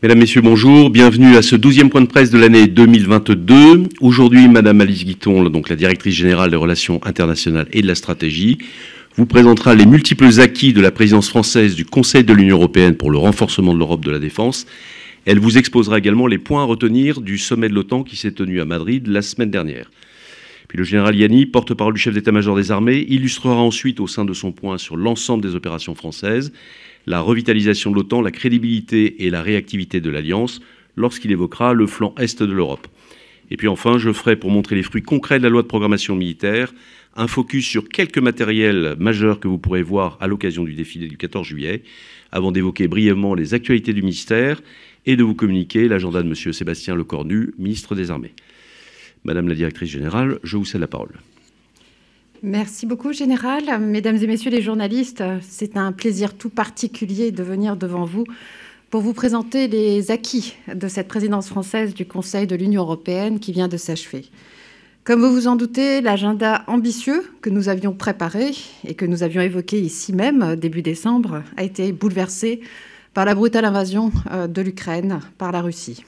Mesdames, Messieurs, bonjour. Bienvenue à ce 12e point de presse de l'année 2022. Aujourd'hui, Madame Alice Guiton, donc la directrice générale des relations internationales et de la stratégie, vous présentera les multiples acquis de la présidence française du Conseil de l'Union européenne pour le renforcement de l'Europe de la défense. Elle vous exposera également les points à retenir du sommet de l'OTAN qui s'est tenu à Madrid la semaine dernière. Puis le général Yanni, porte-parole du chef d'état-major des armées, illustrera ensuite au sein de son point sur l'ensemble des opérations françaises, la revitalisation de l'OTAN, la crédibilité et la réactivité de l'Alliance lorsqu'il évoquera le flanc est de l'Europe. Et puis enfin, je ferai, pour montrer les fruits concrets de la loi de programmation militaire, un focus sur quelques matériels majeurs que vous pourrez voir à l'occasion du défilé du 14 juillet, avant d'évoquer brièvement les actualités du ministère et de vous communiquer l'agenda de M. Sébastien Lecornu, ministre des Armées. Madame la directrice générale, je vous cède la parole. Merci beaucoup, Général. Mesdames et messieurs les journalistes, c'est un plaisir tout particulier de venir devant vous pour vous présenter les acquis de cette présidence française du Conseil de l'Union européenne qui vient de s'achever. Comme vous vous en doutez, l'agenda ambitieux que nous avions préparé et que nous avions évoqué ici même début décembre a été bouleversé par la brutale invasion de l'Ukraine par la Russie.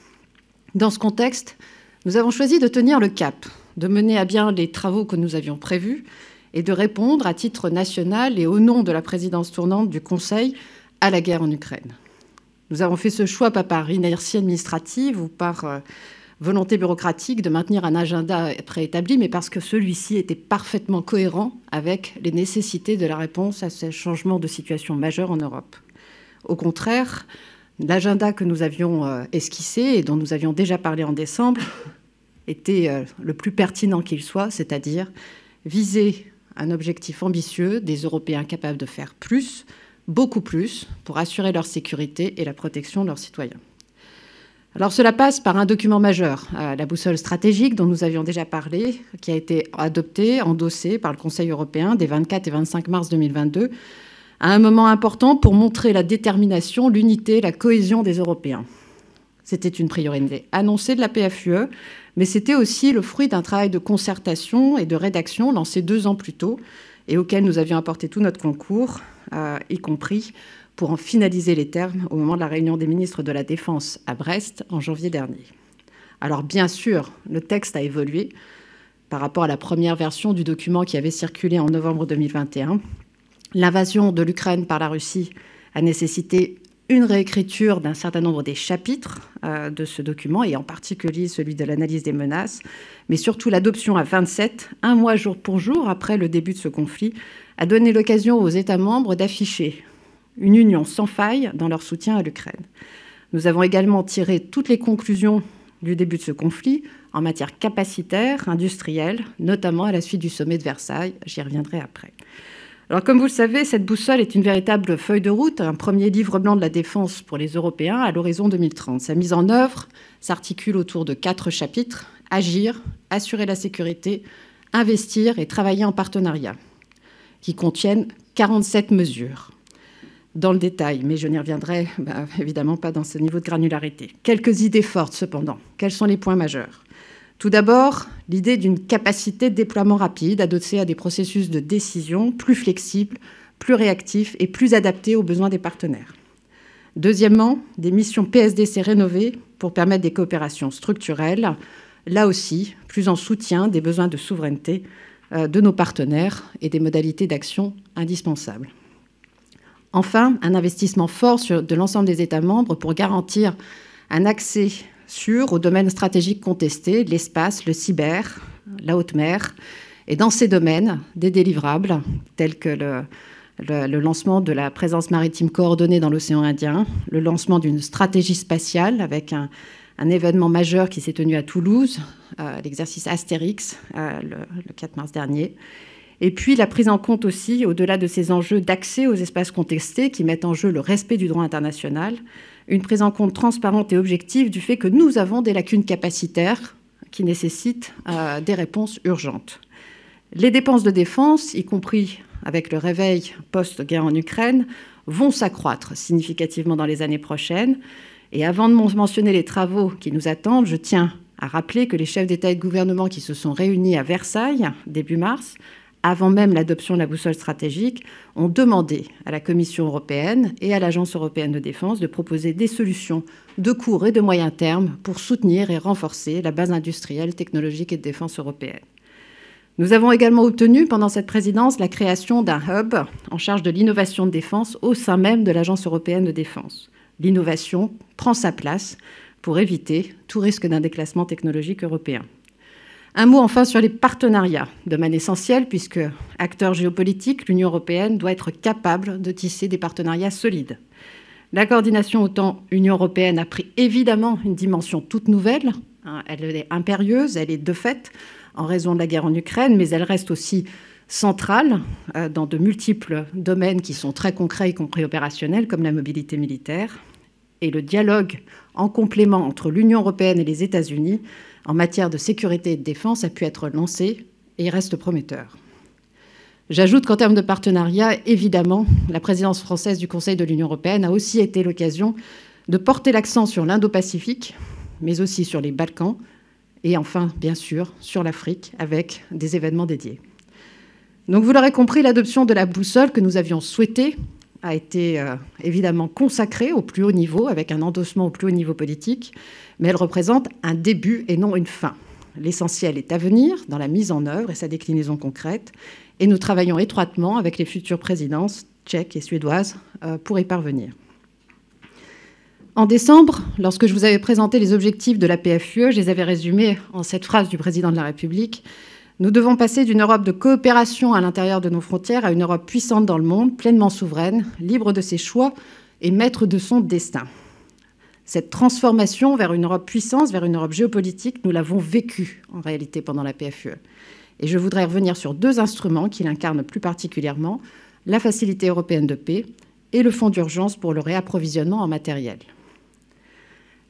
Dans ce contexte, nous avons choisi de tenir le cap, de mener à bien les travaux que nous avions prévus et de répondre à titre national et au nom de la présidence tournante du Conseil à la guerre en Ukraine. Nous avons fait ce choix pas par inertie administrative ou par volonté bureaucratique de maintenir un agenda préétabli, mais parce que celui-ci était parfaitement cohérent avec les nécessités de la réponse à ce changement de situation majeur en Europe. Au contraire, l'agenda que nous avions esquissé et dont nous avions déjà parlé en décembre était le plus pertinent qu'il soit, c'est-à-dire viser un objectif ambitieux des Européens capables de faire plus, beaucoup plus, pour assurer leur sécurité et la protection de leurs citoyens. Alors cela passe par un document majeur, la boussole stratégique dont nous avions déjà parlé, qui a été adopté, endossé par le Conseil européen des 24 et 25 mars 2022, à un moment important pour montrer la détermination, l'unité, la cohésion des Européens. C'était une priorité annoncée de la PFUE, mais c'était aussi le fruit d'un travail de concertation et de rédaction lancé 2 ans plus tôt et auquel nous avions apporté tout notre concours, y compris pour en finaliser les termes au moment de la réunion des ministres de la Défense à Brest en janvier dernier. Alors bien sûr, le texte a évolué par rapport à la première version du document qui avait circulé en novembre 2021. L'invasion de l'Ukraine par la Russie a nécessité une réécriture d'un certain nombre des chapitres de ce document, et en particulier celui de l'analyse des menaces, mais surtout l'adoption à 27, un mois jour pour jour après le début de ce conflit, a donné l'occasion aux États membres d'afficher une union sans faille dans leur soutien à l'Ukraine. Nous avons également tiré toutes les conclusions du début de ce conflit en matière capacitaire, industrielle, notamment à la suite du sommet de Versailles. J'y reviendrai après. Alors, comme vous le savez, cette boussole est une véritable feuille de route, un premier livre blanc de la défense pour les Européens à l'horizon 2030. Sa mise en œuvre s'articule autour de 4 chapitres: agir, assurer la sécurité, investir et travailler en partenariat, qui contiennent 47 mesures. Dans le détail, mais je n'y reviendrai évidemment pas dans ce niveau de granularité. Quelques idées fortes cependant. Quels sont les points majeurs ? Tout d'abord, l'idée d'une capacité de déploiement rapide, adossée à des processus de décision plus flexibles, plus réactifs et plus adaptés aux besoins des partenaires. Deuxièmement, des missions PSDC rénovées pour permettre des coopérations structurelles, là aussi, plus en soutien des besoins de souveraineté de nos partenaires et des modalités d'action indispensables. Enfin, un investissement fort de l'ensemble des États membres pour garantir un accès sûr aux domaines stratégiques contestés, l'espace, le cyber, la haute mer, et dans ces domaines, des délivrables tels que le lancement de la présence maritime coordonnée dans l'océan Indien, le lancement d'une stratégie spatiale avec un événement majeur qui s'est tenu à Toulouse, l'exercice Astérix, le 4 mars dernier, et puis la prise en compte aussi, au-delà de ces enjeux d'accès aux espaces contestés qui mettent en jeu le respect du droit international, une prise en compte transparente et objective du fait que nous avons des lacunes capacitaires qui nécessitent des réponses urgentes. Les dépenses de défense, y compris avec le réveil post-guerre en Ukraine, vont s'accroître significativement dans les années prochaines. Et avant de mentionner les travaux qui nous attendent, je tiens à rappeler que les chefs d'État et de gouvernement qui se sont réunis à Versailles début mars avant même l'adoption de la boussole stratégique, ont demandé à la Commission européenne et à l'Agence européenne de défense de proposer des solutions de court et de moyen terme pour soutenir et renforcer la base industrielle, technologique et de défense européenne. Nous avons également obtenu pendant cette présidence la création d'un hub en charge de l'innovation de défense au sein même de l'Agence européenne de défense. L'innovation prend sa place pour éviter tout risque d'un déclassement technologique européen. Un mot enfin sur les partenariats, domaine essentiel puisque, acteur géopolitique, l'Union européenne doit être capable de tisser des partenariats solides. La coordination OTAN-Union européenne a pris évidemment une dimension toute nouvelle. Elle est impérieuse, elle est de fait en raison de la guerre en Ukraine, mais elle reste aussi centrale dans de multiples domaines qui sont très concrets, y compris opérationnels, comme la mobilité militaire. Et le dialogue en complément entre l'Union européenne et les États-Unis en matière de sécurité et de défense a pu être lancé et il reste prometteur. J'ajoute qu'en termes de partenariat, évidemment, la présidence française du Conseil de l'Union européenne a aussi été l'occasion de porter l'accent sur l'Indo-Pacifique, mais aussi sur les Balkans et enfin, bien sûr, sur l'Afrique avec des événements dédiés. Donc vous l'aurez compris, l'adoption de la boussole que nous avions souhaitée a été évidemment consacrée au plus haut niveau, avec un endossement au plus haut niveau politique, mais elle représente un début et non une fin. L'essentiel est à venir dans la mise en œuvre et sa déclinaison concrète, et nous travaillons étroitement avec les futures présidences tchèques et suédoises pour y parvenir. En décembre, lorsque je vous avais présenté les objectifs de la PFUE, je les avais résumés en cette phrase du président de la République: nous devons passer d'une Europe de coopération à l'intérieur de nos frontières à une Europe puissante dans le monde, pleinement souveraine, libre de ses choix et maître de son destin. Cette transformation vers une Europe puissance, vers une Europe géopolitique, nous l'avons vécue en réalité pendant la PFUE. Et je voudrais revenir sur deux instruments qui l'incarnent plus particulièrement, la Facilité européenne de paix et le Fonds d'urgence pour le réapprovisionnement en matériel.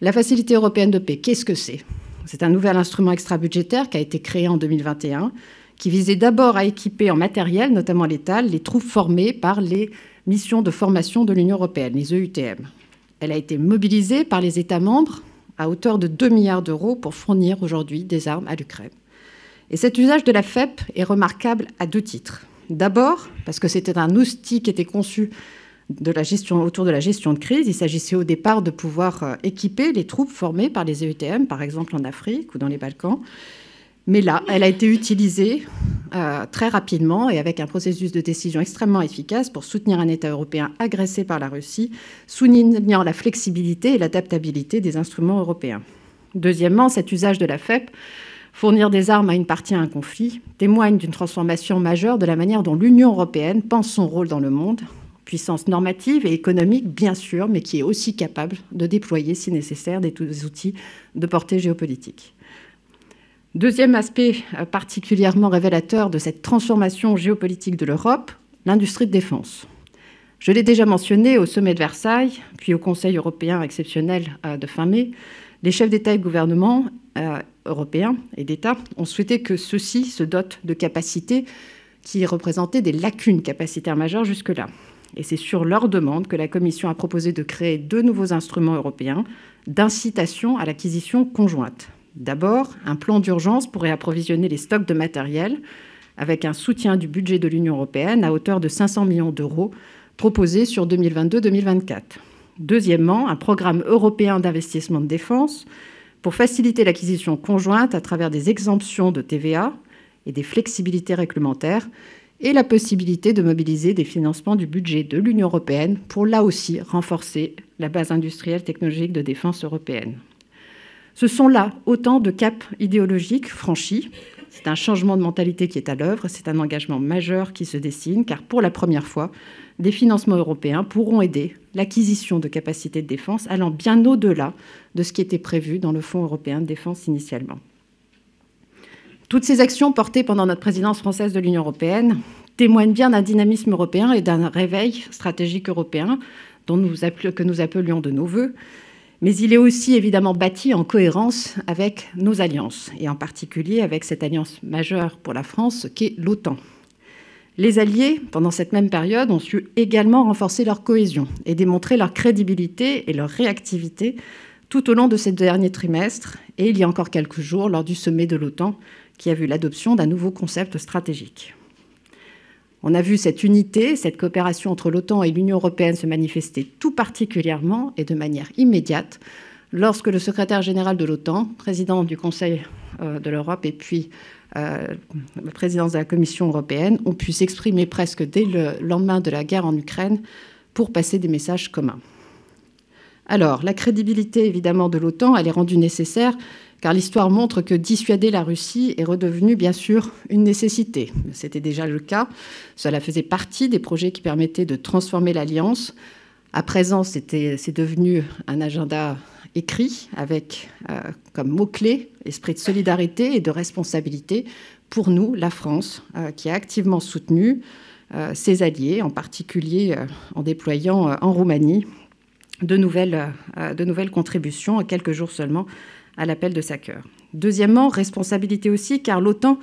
La Facilité européenne de paix, qu'est-ce que c'est ? C'est un nouvel instrument extra-budgétaire qui a été créé en 2021, qui visait d'abord à équiper en matériel, notamment létal, les troupes formées par les missions de formation de l'Union européenne, les EUTM. Elle a été mobilisée par les États membres à hauteur de 2 milliards d'euros pour fournir aujourd'hui des armes à l'Ukraine. Et cet usage de la FEP est remarquable à deux titres. D'abord, parce que c'était un outil qui était conçu autour de la gestion de crise. Il s'agissait au départ de pouvoir équiper les troupes formées par les EUTM, par exemple en Afrique ou dans les Balkans. Mais là, elle a été utilisée très rapidement et avec un processus de décision extrêmement efficace pour soutenir un État européen agressé par la Russie, soulignant la flexibilité et l'adaptabilité des instruments européens. Deuxièmement, cet usage de la FEP, fournir des armes à une partie à un conflit, témoigne d'une transformation majeure de la manière dont l'Union européenne pense son rôle dans le monde, puissance normative et économique, bien sûr, mais qui est aussi capable de déployer, si nécessaire, des outils de portée géopolitique. Deuxième aspect particulièrement révélateur de cette transformation géopolitique de l'Europe, l'industrie de défense. Je l'ai déjà mentionné au sommet de Versailles, puis au Conseil européen exceptionnel de fin mai, les chefs d'État et de gouvernement européens et d'État ont souhaité que ceux-ci se dotent de capacités qui représentaient des lacunes capacitaires majeures jusque-là. Et c'est sur leur demande que la Commission a proposé de créer 2 nouveaux instruments européens d'incitation à l'acquisition conjointe. D'abord, un plan d'urgence pour réapprovisionner les stocks de matériel avec un soutien du budget de l'Union européenne à hauteur de 500 millions d'euros proposé sur 2022-2024. Deuxièmement, un programme européen d'investissement de défense pour faciliter l'acquisition conjointe à travers des exemptions de TVA et des flexibilités réglementaires et la possibilité de mobiliser des financements du budget de l'Union européenne pour, là aussi, renforcer la base industrielle technologique de défense européenne. Ce sont là autant de caps idéologiques franchis. C'est un changement de mentalité qui est à l'œuvre, c'est un engagement majeur qui se dessine, car pour la première fois, des financements européens pourront aider l'acquisition de capacités de défense allant bien au-delà de ce qui était prévu dans le Fonds européen de défense initialement. Toutes ces actions portées pendant notre présidence française de l'Union européenne témoignent bien d'un dynamisme européen et d'un réveil stratégique européen que nous appelions de nos vœux, mais il est aussi évidemment bâti en cohérence avec nos alliances, et en particulier avec cette alliance majeure pour la France qu'est l'OTAN. Les alliés, pendant cette même période, ont su également renforcer leur cohésion et démontrer leur crédibilité et leur réactivité tout au long de ces derniers trimestres, et il y a encore quelques jours, lors du sommet de l'OTAN, qui a vu l'adoption d'un nouveau concept stratégique. On a vu cette unité, cette coopération entre l'OTAN et l'Union européenne se manifester tout particulièrement et de manière immédiate lorsque le secrétaire général de l'OTAN, président du Conseil de l'Europe et puis la présidence de la Commission européenne ont pu s'exprimer presque dès le lendemain de la guerre en Ukraine pour passer des messages communs. Alors, la crédibilité, évidemment, de l'OTAN, elle est rendue nécessaire car l'histoire montre que dissuader la Russie est redevenu, bien sûr, une nécessité. C'était déjà le cas. Cela faisait partie des projets qui permettaient de transformer l'Alliance. À présent, c'est devenu un agenda écrit avec comme mot-clé esprit de solidarité et de responsabilité pour nous, la France, qui a activement soutenu ses alliés, en particulier en déployant en Roumanie de nouvelles contributions, en quelques jours seulement, à l'appel de sa cœur. Deuxièmement, responsabilité aussi, car l'OTAN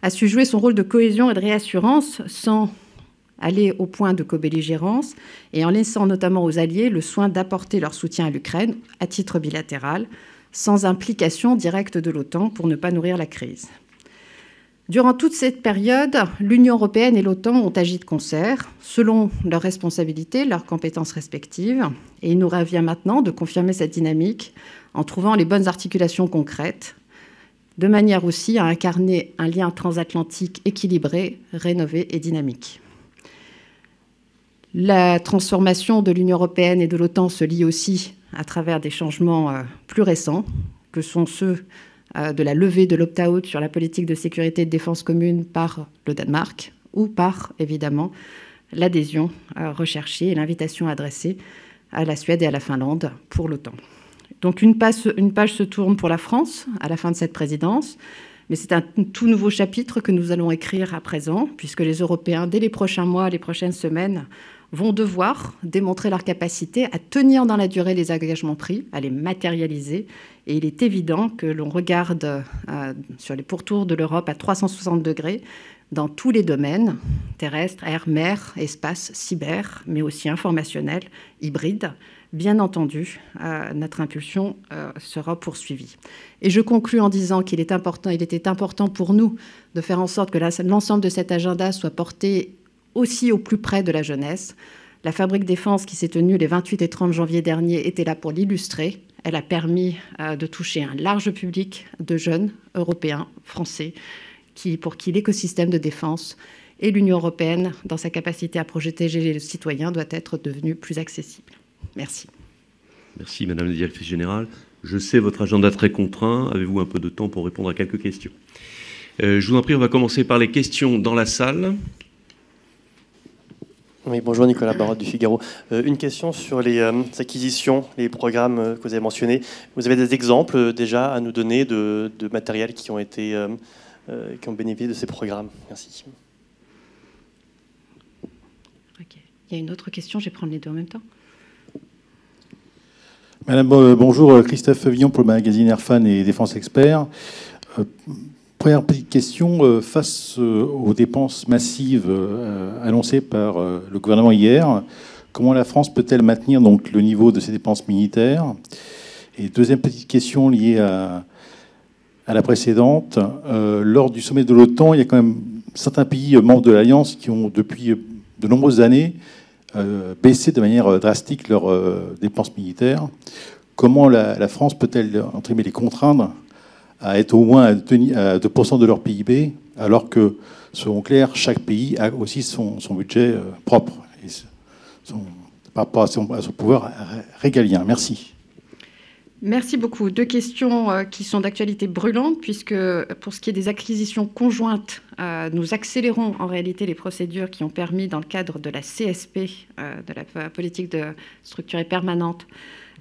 a su jouer son rôle de cohésion et de réassurance sans aller au point de co-belligérance et en laissant notamment aux alliés le soin d'apporter leur soutien à l'Ukraine à titre bilatéral, sans implication directe de l'OTAN pour ne pas nourrir la crise. Durant toute cette période, l'Union européenne et l'OTAN ont agi de concert, selon leurs responsabilités, leurs compétences respectives, et il nous revient maintenant de confirmer cette dynamique en trouvant les bonnes articulations concrètes, de manière aussi à incarner un lien transatlantique équilibré, rénové et dynamique. La transformation de l'Union européenne et de l'OTAN se lie aussi à travers des changements plus récents, que sont ceux de la levée de l'opt-out sur la politique de sécurité et de défense commune par le Danemark, ou par, évidemment, l'adhésion recherchée et l'invitation adressée à la Suède et à la Finlande pour l'OTAN. Donc une page se tourne pour la France à la fin de cette présidence, mais c'est un tout nouveau chapitre que nous allons écrire à présent, puisque les Européens, dès les prochains mois, les prochaines semaines, vont devoir démontrer leur capacité à tenir dans la durée les engagements pris, à les matérialiser. Et il est évident que l'on regarde sur les pourtours de l'Europe à 360 degrés dans tous les domaines, terrestres, air, mer, espace, cyber, mais aussi informationnel, hybride. Bien entendu, notre impulsion sera poursuivie. Et je conclus en disant qu'il était important pour nous de faire en sorte que l'ensemble de cet agenda soit porté aussi au plus près de la jeunesse. La Fabrique Défense qui s'est tenue les 28 et 30 janvier dernier était là pour l'illustrer. Elle a permis de toucher un large public de jeunes européens, français, pour qui l'écosystème de défense et l'Union européenne, dans sa capacité à protéger les citoyens, doit être devenu plus accessible. Merci. Merci, Madame la Directrice Générale. Je sais votre agenda très contraint. Avez-vous un peu de temps pour répondre à quelques questions? Je vous en prie, on va commencer par les questions dans la salle. Oui, bonjour, Nicolas Barotte du Figaro. Une question sur les acquisitions, les programmes que vous avez mentionnés. Vous avez des exemples déjà à nous donner de matériel qui ont bénéficié de ces programmes? Merci. Ok. Il y a une autre question, je vais prendre les deux en même temps. Madame, bonjour, Christophe Villon pour le magazine Airfan et Défense Expert. Première petite question, face aux dépenses massives annoncées par le gouvernement hier, comment la France peut-elle maintenir donc le niveau de ses dépenses militaires? Et deuxième petite question liée à la précédente, lors du sommet de l'OTAN, il y a quand même certains pays membres de l'Alliance qui ont depuis de nombreuses années baissé de manière drastique leurs dépenses militaires. Comment la France peut-elle, entre guillemets, les contraindre à être au moins à 2% de leur PIB, alors que, selon clair, chaque pays a aussi son budget propre, par rapport à son pouvoir régalien. Merci. Merci beaucoup. Deux questions qui sont d'actualité brûlante, puisque pour ce qui est des acquisitions conjointes, nous accélérons en réalité les procédures qui ont permis, dans le cadre de la CSP, de la politique de structurée permanente,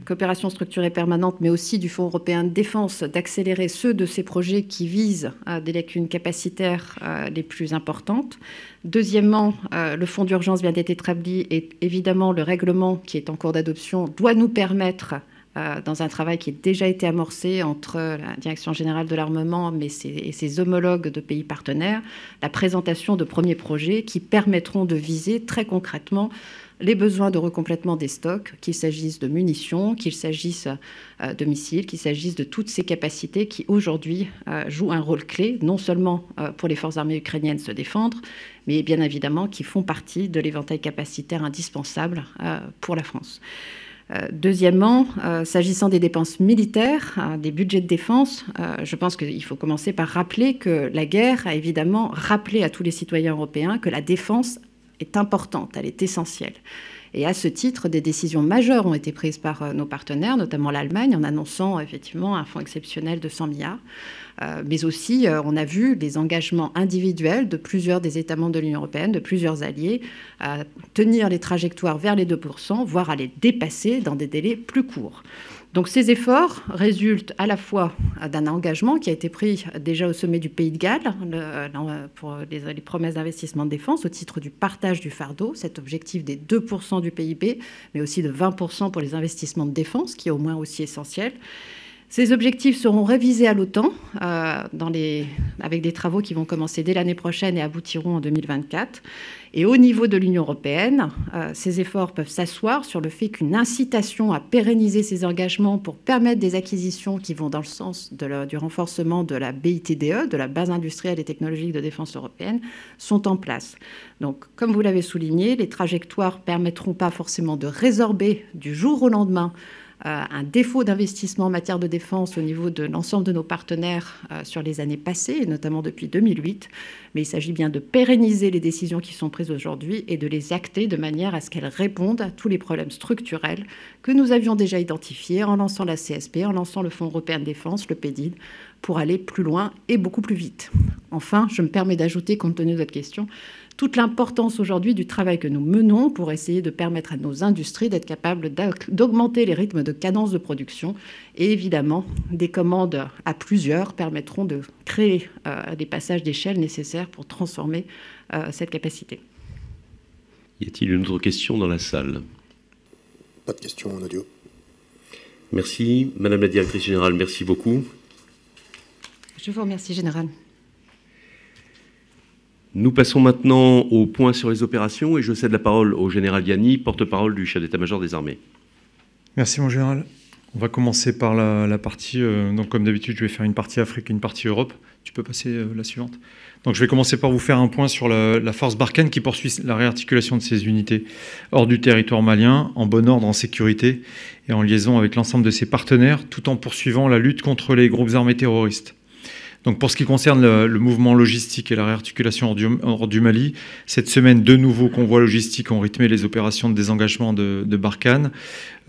coopération structurée permanente, mais aussi du Fonds européen de défense, d'accélérer ceux de ces projets qui visent des lacunes capacitaires les plus importantes. Deuxièmement, le fonds d'urgence vient d'être établi et évidemment le règlement qui est en cours d'adoption doit nous permettre, dans un travail qui a déjà été amorcé entre la Direction générale de l'armement et ses homologues de pays partenaires, la présentation de premiers projets qui permettront de viser très concrètement les besoins de recomplètement des stocks, qu'il s'agisse de munitions, qu'il s'agisse de missiles, qu'il s'agisse de toutes ces capacités qui aujourd'hui jouent un rôle clé, non seulement pour les forces armées ukrainiennes se défendre, mais bien évidemment qui font partie de l'éventail capacitaire indispensable pour la France. Deuxièmement, s'agissant des dépenses militaires, des budgets de défense, je pense qu'il faut commencer par rappeler que la guerre a évidemment rappelé à tous les citoyens européens que la défense est importante, elle est essentielle. Et à ce titre, des décisions majeures ont été prises par nos partenaires, notamment l'Allemagne, en annonçant effectivement un fonds exceptionnel de 100 milliards. Mais aussi, on a vu des engagements individuels de plusieurs des États membres de l'Union européenne, de plusieurs alliés, à tenir les trajectoires vers les 2%, voire à les dépasser dans des délais plus courts. Donc ces efforts résultent à la fois d'un engagement qui a été pris déjà au sommet du Pays de Galles pour les promesses d'investissement de défense au titre du partage du fardeau, cet objectif des 2% du PIB, mais aussi de 20% pour les investissements de défense, qui est au moins aussi essentiel. Ces objectifs seront révisés à l'OTAN avec des travaux qui vont commencer dès l'année prochaine et aboutiront en 2024. Et au niveau de l'Union européenne, ces efforts peuvent s'asseoir sur le fait qu'une incitation à pérenniser ces engagements pour permettre des acquisitions qui vont dans le sens du renforcement de la BITDE, de la base industrielle et technologique de défense européenne, sont en place. Donc, comme vous l'avez souligné, les trajectoires ne permettront pas forcément de résorber du jour au lendemain un défaut d'investissement en matière de défense au niveau de l'ensemble de nos partenaires sur les années passées, et notamment depuis 2008. Mais il s'agit bien de pérenniser les décisions qui sont prises aujourd'hui et de les acter de manière à ce qu'elles répondent à tous les problèmes structurels que nous avions déjà identifiés en lançant la CSP, en lançant le Fonds européen de défense, le PEDID, pour aller plus loin et beaucoup plus vite. Enfin, je me permets d'ajouter, compte tenu de votre question, toute l'importance aujourd'hui du travail que nous menons pour essayer de permettre à nos industries d'être capables d'augmenter les rythmes de cadence de production. Et évidemment, des commandes à plusieurs permettront de créer des passages d'échelle nécessaires pour transformer cette capacité. Y a-t-il une autre question dans la salle? Pas de question en audio. Merci. Madame la directrice générale, merci beaucoup. Je vous remercie, Général. Nous passons maintenant au point sur les opérations et je cède la parole au général Yanni, porte-parole du chef d'état-major des armées. Merci mon général. On va commencer par la partie, donc comme d'habitude je vais faire une partie Afrique et une partie Europe. Tu peux passer la suivante. Donc je vais commencer par vous faire un point sur la force Barkhane qui poursuit la réarticulation de ses unités hors du territoire malien, en bon ordre, en sécurité et en liaison avec l'ensemble de ses partenaires, tout en poursuivant la lutte contre les groupes armés terroristes. Donc pour ce qui concerne le mouvement logistique et la réarticulation hors du Mali, cette semaine, 2 nouveaux convois logistiques ont rythmé les opérations de désengagement de Barkhane.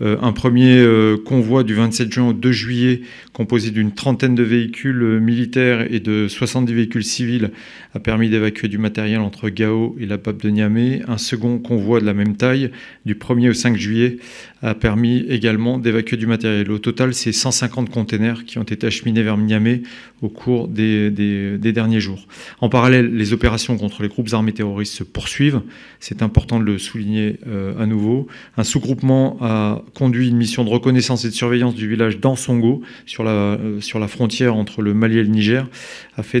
Un premier convoi du 27 juin au 2 juillet, composé d'une 30aine de véhicules militaires et de 70 véhicules civils, a permis d'évacuer du matériel entre Gao et la BAP de Niamey. Un second convoi de la même taille, du 1er au 5 juillet, a permis également d'évacuer du matériel. Au total, c'est 150 containers qui ont été acheminés vers Niamey au cours des derniers jours. En parallèle, les opérations contre les groupes armés terroristes se poursuivent. C'est important de le souligner à nouveau. Un sous-groupement a conduit une mission de reconnaissance et de surveillance du village d'Ansongo sur la frontière entre le Mali et le Niger, afin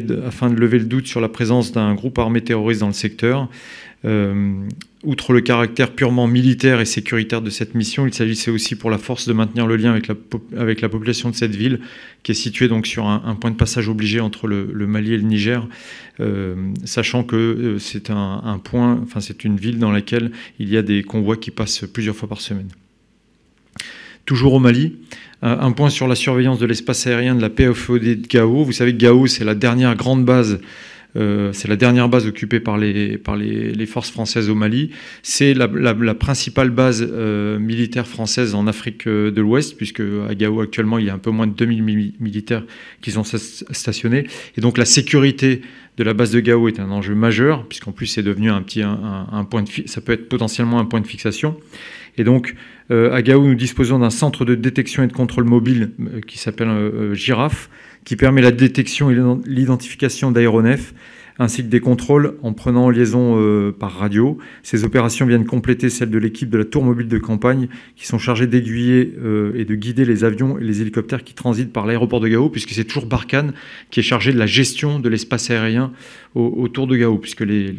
de lever le doute sur la présence d'un groupe armé terroriste dans le secteur. Outre le caractère purement militaire et sécuritaire de cette mission, il s'agissait aussi pour la force de maintenir le lien avec la population de cette ville, qui est située donc sur un point de passage obligé entre le Mali et le Niger, sachant que c'est c'est une ville dans laquelle il y a des convois qui passent plusieurs fois par semaine. Toujours au Mali, un point sur la surveillance de l'espace aérien de la PFOD de Gao. Vous savez que Gao, c'est la dernière grande base. C'est la dernière base occupée par les forces françaises au Mali. C'est la principale base militaire française en Afrique de l'Ouest, puisque à Gao actuellement il y a un peu moins de 2000 militaires qui sont stationnés. Et donc la sécurité de la base de Gao est un enjeu majeur, puisqu'en plus c'est devenu un point ça peut être potentiellement un point de fixation. Et donc à Gao, nous disposons d'un centre de détection et de contrôle mobile qui s'appelle Girafe, qui permet la détection et l'identification d'aéronefs, ainsi que des contrôles en prenant en liaison par radio. Ces opérations viennent compléter celles de l'équipe de la tour mobile de campagne, qui sont chargées d'aiguiller et de guider les avions et les hélicoptères qui transitent par l'aéroport de Gao, puisque c'est toujours Barkhane qui est chargé de la gestion de l'espace aérien autour de Gao, puisque les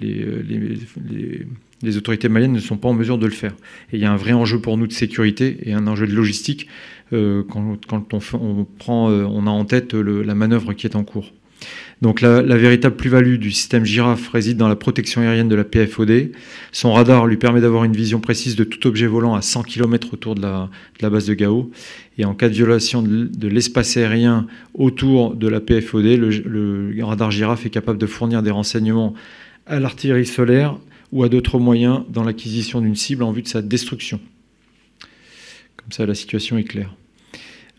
Les autorités maliennes ne sont pas en mesure de le faire. Et il y a un vrai enjeu pour nous de sécurité et un enjeu de logistique quand on a en tête la manœuvre qui est en cours. Donc la véritable plus-value du système Giraffe réside dans la protection aérienne de la PFOD. Son radar lui permet d'avoir une vision précise de tout objet volant à 100 km autour de la base de Gao. Et en cas de violation de l'espace aérien autour de la PFOD, le radar Giraffe est capable de fournir des renseignements à l'artillerie solaire ou à d'autres moyens dans l'acquisition d'une cible en vue de sa destruction. Comme ça, la situation est claire.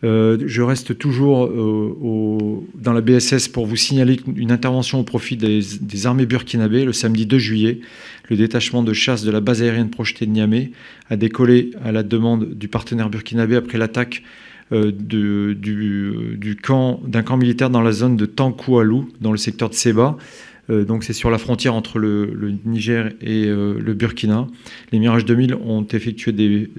Je reste toujours dans la BSS pour vous signaler une intervention au profit des armées burkinabées. Le samedi 2 juillet, le détachement de chasse de la base aérienne projetée de Niamey a décollé à la demande du partenaire burkinabé après l'attaque d'un camp militaire dans la zone de Tankoualou, dans le secteur de Seba. Donc c'est sur la frontière entre le Niger et le Burkina. Les Mirage 2000 ont effectué des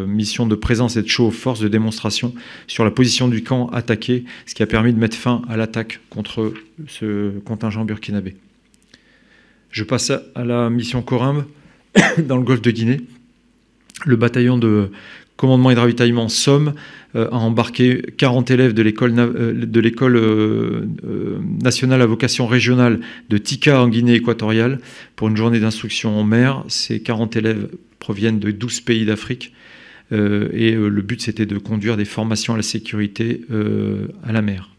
missions de présence et de show of force, de démonstration sur la position du camp attaqué, ce qui a permis de mettre fin à l'attaque contre ce contingent burkinabé. Je passe à la mission Corimbe dans le golfe de Guinée. Le bataillon de commandement et de ravitaillement Somme a embarqué 40 élèves de l'école nationale à vocation régionale de Tika en Guinée équatoriale pour une journée d'instruction en mer. Ces 40 élèves proviennent de 12 pays d'Afrique et le but c'était de conduire des formations à la sécurité à la mer.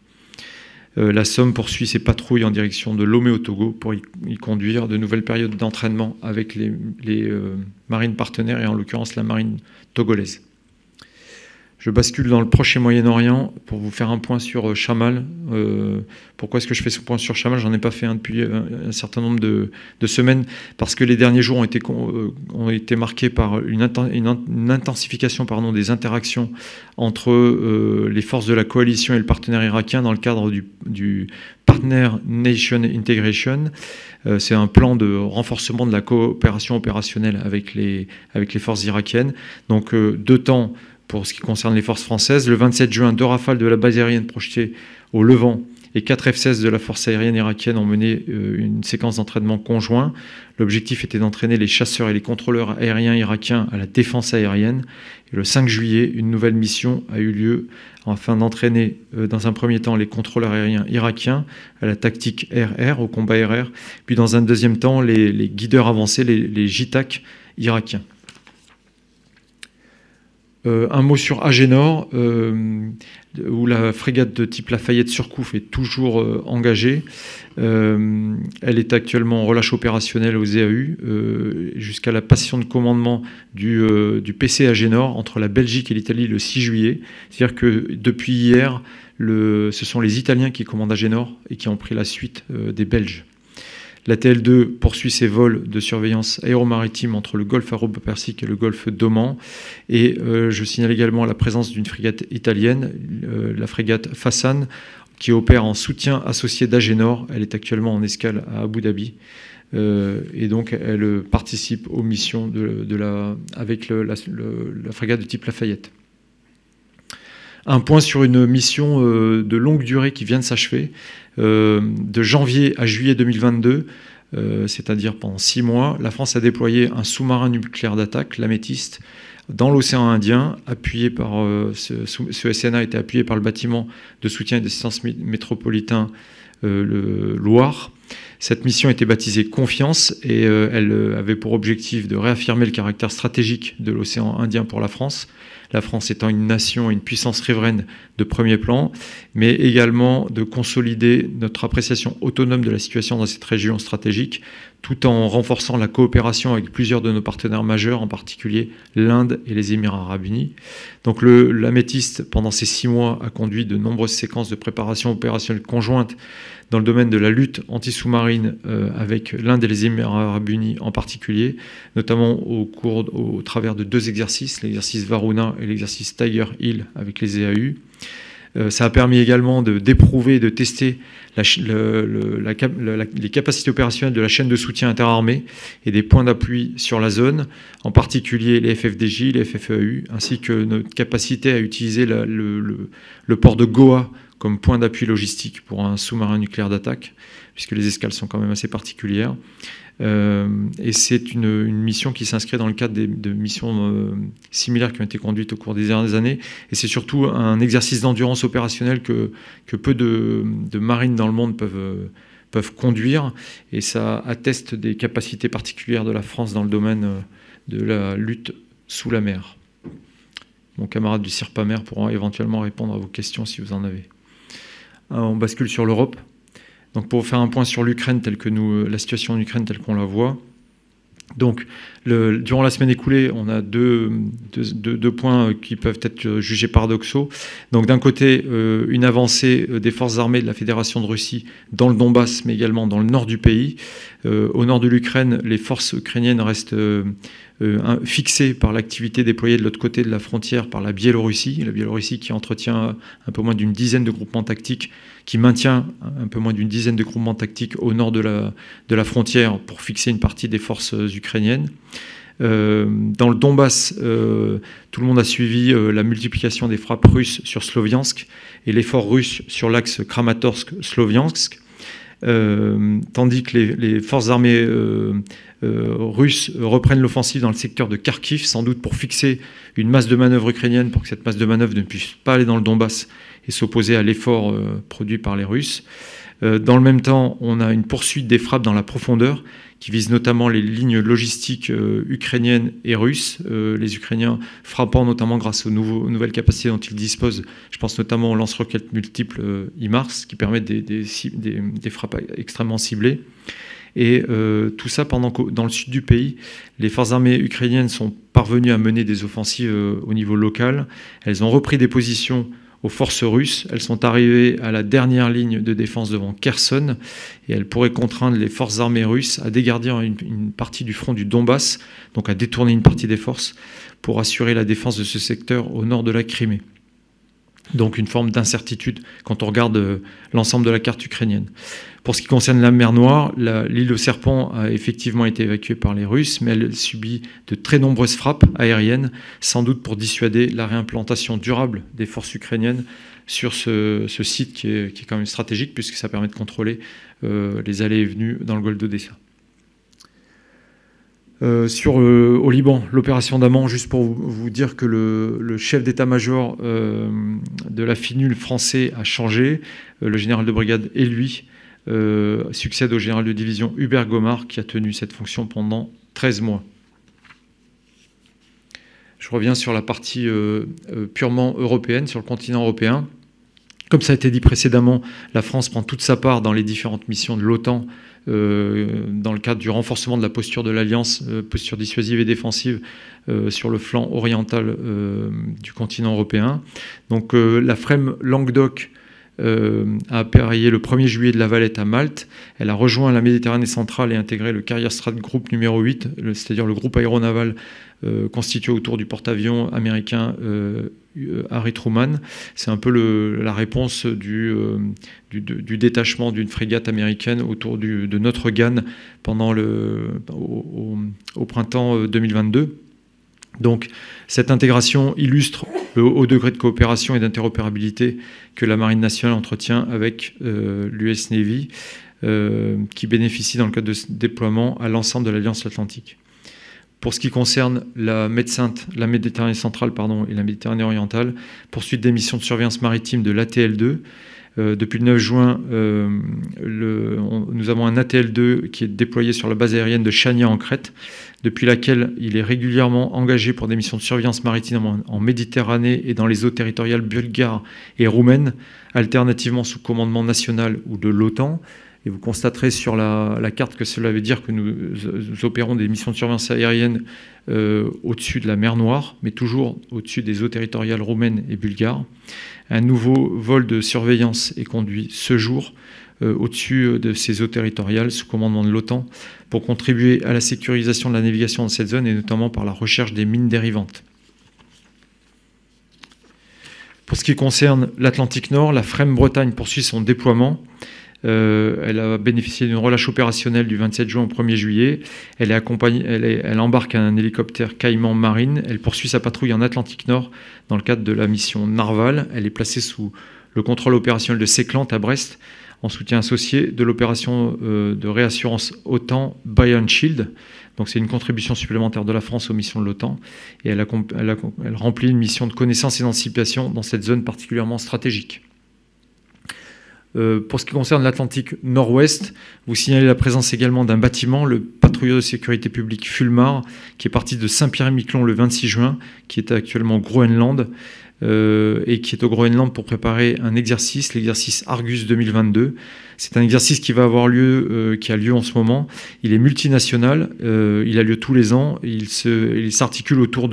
La Somme poursuit ses patrouilles en direction de Lomé au Togo pour y conduire de nouvelles périodes d'entraînement avec les marines partenaires et en l'occurrence la marine togolaise. Je bascule dans le Proche et Moyen-Orient pour vous faire un point sur Chamal. Pourquoi est-ce que je fais ce point sur Chamal? J'en ai pas fait un depuis un certain nombre de semaines, parce que les derniers jours ont été marqués par une intensification des interactions entre les forces de la coalition et le partenaire irakien dans le cadre du Partner Nation Integration. C'est un plan de renforcement de la coopération opérationnelle avec les forces irakiennes. Donc 2 temps pour ce qui concerne les forces françaises. Le 27 juin, 2 rafales de la base aérienne projetées au Levant et 4 F-16 de la force aérienne irakienne ont mené une séquence d'entraînement conjoint. L'objectif était d'entraîner les chasseurs et les contrôleurs aériens irakiens à la défense aérienne. Et le 5 juillet, une nouvelle mission a eu lieu afin d'entraîner dans un premier temps les contrôleurs aériens irakiens à la tactique RR, au combat RR, puis dans un deuxième temps les guideurs avancés, les JTAC irakiens. Un mot sur Agénor, où la frégate de type Lafayette Surcouf est toujours engagée. Elle est actuellement en relâche opérationnelle aux EAU jusqu'à la passation de commandement du PC Agénor entre la Belgique et l'Italie le 6 juillet. C'est-à-dire que depuis hier, ce sont les Italiens qui commandent Agénor et qui ont pris la suite des Belges. La TL2 poursuit ses vols de surveillance aéromaritime entre le golfe Arabo-Persique et le golfe d'Oman. Et je signale également la présence d'une frégate italienne, la frégate Fassan, qui opère en soutien associé d'Agénor. Elle est actuellement en escale à Abu Dhabi. Et donc, elle participe aux missions avec la frégate de type Lafayette. Un point sur une mission de longue durée qui vient de s'achever. De janvier à juillet 2022, c'est-à-dire pendant 6 mois, la France a déployé un sous-marin nucléaire d'attaque, l'Améthyste, dans l'océan Indien, appuyé par ce SNA a été appuyé par le bâtiment de soutien et d'assistance métropolitain le Loire. Cette mission était baptisée Confiance et elle avait pour objectif de réaffirmer le caractère stratégique de l'océan Indien pour la France étant une nation et une puissance riveraine de premier plan, mais également de consolider notre appréciation autonome de la situation dans cette région stratégique, tout en renforçant la coopération avec plusieurs de nos partenaires majeurs, en particulier l'Inde et les Émirats arabes unis. Donc l'Améthyste, pendant ces 6 mois, a conduit de nombreuses séquences de préparation opérationnelle conjointe dans le domaine de la lutte anti-sous-marine avec l'Inde et les Émirats arabes unis en particulier, notamment au travers de 2 exercices, l'exercice Varuna et l'exercice Tiger Hill avec les EAU. Ça a permis également d'éprouver, de tester les capacités opérationnelles de la chaîne de soutien interarmée et des points d'appui sur la zone, en particulier les FFDJ, les FFEAU, ainsi que notre capacité à utiliser le port de Goa comme point d'appui logistique pour un sous-marin nucléaire d'attaque, puisque les escales sont quand même assez particulières. Et c'est une mission qui s'inscrit dans le cadre de missions similaires qui ont été conduites au cours des dernières années. Et c'est surtout un exercice d'endurance opérationnelle que peu de marines dans le monde peuvent conduire. Et ça atteste des capacités particulières de la France dans le domaine de la lutte sous la mer. Mon camarade du CIRPAMER pourra éventuellement répondre à vos questions si vous en avez. On bascule sur l'Europe. Donc pour faire un point sur l'Ukraine, la situation en Ukraine telle qu'on la voit. Donc durant la semaine écoulée, on a deux points qui peuvent être jugés paradoxaux. Donc d'un côté, une avancée des forces armées de la Fédération de Russie dans le Donbass, mais également dans le nord du pays. Au nord de l'Ukraine, les forces ukrainiennes restent fixées par l'activité déployée de l'autre côté de la frontière par la Biélorussie qui entretient un peu moins d'une dizaine de groupements tactiques, qui maintient un peu moins d'une dizaine de groupements tactiques au nord de la frontière pour fixer une partie des forces ukrainiennes. Dans le Donbass, tout le monde a suivi la multiplication des frappes russes sur Sloviansk et l'effort russe sur l'axe Kramatorsk-Sloviansk, tandis que les forces armées russes reprennent l'offensive dans le secteur de Kharkiv, sans doute pour fixer une masse de manœuvre ukrainienne pour que cette masse de manœuvre ne puisse pas aller dans le Donbass et s'opposer à l'effort produit par les Russes. Dans le même temps, on a une poursuite des frappes dans la profondeur qui vise notamment les lignes logistiques ukrainiennes et russes. Les Ukrainiens frappant notamment grâce aux nouvelles capacités dont ils disposent. Je pense notamment aux lance-roquettes multiples HIMARS qui permettent des frappes extrêmement ciblées. Et tout ça pendant que dans le sud du pays, les forces armées ukrainiennes sont parvenues à mener des offensives au niveau local. Elles ont repris des positions aux forces russes. Elles sont arrivées à la dernière ligne de défense devant Kherson et elles pourraient contraindre les forces armées russes à dégarder une partie du front du Donbass, donc à détourner une partie des forces pour assurer la défense de ce secteur au nord de la Crimée. Donc une forme d'incertitude quand on regarde l'ensemble de la carte ukrainienne. Pour ce qui concerne la mer Noire, l'île au Serpent a effectivement été évacuée par les Russes, mais elle subit de très nombreuses frappes aériennes, sans doute pour dissuader la réimplantation durable des forces ukrainiennes sur ce site qui est quand même stratégique, puisque ça permet de contrôler les allées et venues dans le golfe d'Odessa. Au Liban, l'opération d'Amman, juste pour vous dire que le chef d'état-major de la FINUL français a changé. Le général de brigade et lui succède au général de division Hubert Gomard qui a tenu cette fonction pendant 13 mois. Je reviens sur la partie purement européenne, sur le continent européen. Comme ça a été dit précédemment, la France prend toute sa part dans les différentes missions de l'OTAN dans le cadre du renforcement de la posture de l'Alliance, posture dissuasive et défensive sur le flanc oriental du continent européen. Donc la FREMM Languedoc a appareillé le 1er juillet de La Valette à Malte. Elle a rejoint la Méditerranée centrale et intégré le Carrier Strat Group numéro 8, c'est-à-dire le groupe aéronaval constitué autour du porte-avions américain Harry Truman. C'est un peu la réponse du détachement d'une frégate américaine autour de notre Gagne pendant au printemps 2022. Donc cette intégration illustre le haut degré de coopération et d'interopérabilité que la Marine nationale entretient avec l'US Navy, qui bénéficie dans le cadre de ce déploiement à l'ensemble de l'Alliance Atlantique. Pour ce qui concerne la Méditerranée centrale et la Méditerranée orientale, poursuite des missions de surveillance maritime de l'ATL2. Depuis le 9 juin, nous avons un ATL2 qui est déployé sur la base aérienne de Chania en Crète, depuis laquelle il est régulièrement engagé pour des missions de surveillance maritime en Méditerranée et dans les eaux territoriales bulgares et roumaines, alternativement sous commandement national ou de l'OTAN. Et vous constaterez sur la carte que cela veut dire que nous opérons des missions de surveillance aérienne au-dessus de la mer Noire, mais toujours au-dessus des eaux territoriales roumaines et bulgares. Un nouveau vol de surveillance est conduit ce jour au-dessus de ces eaux territoriales sous commandement de l'OTAN pour contribuer à la sécurisation de la navigation dans cette zone et notamment par la recherche des mines dérivantes. Pour ce qui concerne l'Atlantique Nord, la FREMM Bretagne poursuit son déploiement. Elle a bénéficié d'une relâche opérationnelle du 27 juin au 1er juillet. Elle embarque un hélicoptère Caïman Marine. Elle poursuit sa patrouille en Atlantique Nord dans le cadre de la mission Narval. Elle est placée sous le contrôle opérationnel de Séclante à Brest, en soutien associé de l'opération de réassurance OTAN Buy and Shield. Donc c'est une contribution supplémentaire de la France aux missions de l'OTAN, et elle remplit une mission de connaissance et d'anticipation dans cette zone particulièrement stratégique. Pour ce qui concerne l'Atlantique Nord-Ouest, vous signalez la présence également d'un bâtiment, le patrouilleur de sécurité publique Fulmar, qui est parti de Saint-Pierre-et-Miquelon le 26 juin, qui est actuellement au Groenland, et qui est au Groenland pour préparer un exercice, l'exercice Argus 2022. C'est un exercice qui va avoir lieu, qui a lieu en ce moment. Il est multinational, il a lieu tous les ans. Il s'articule autour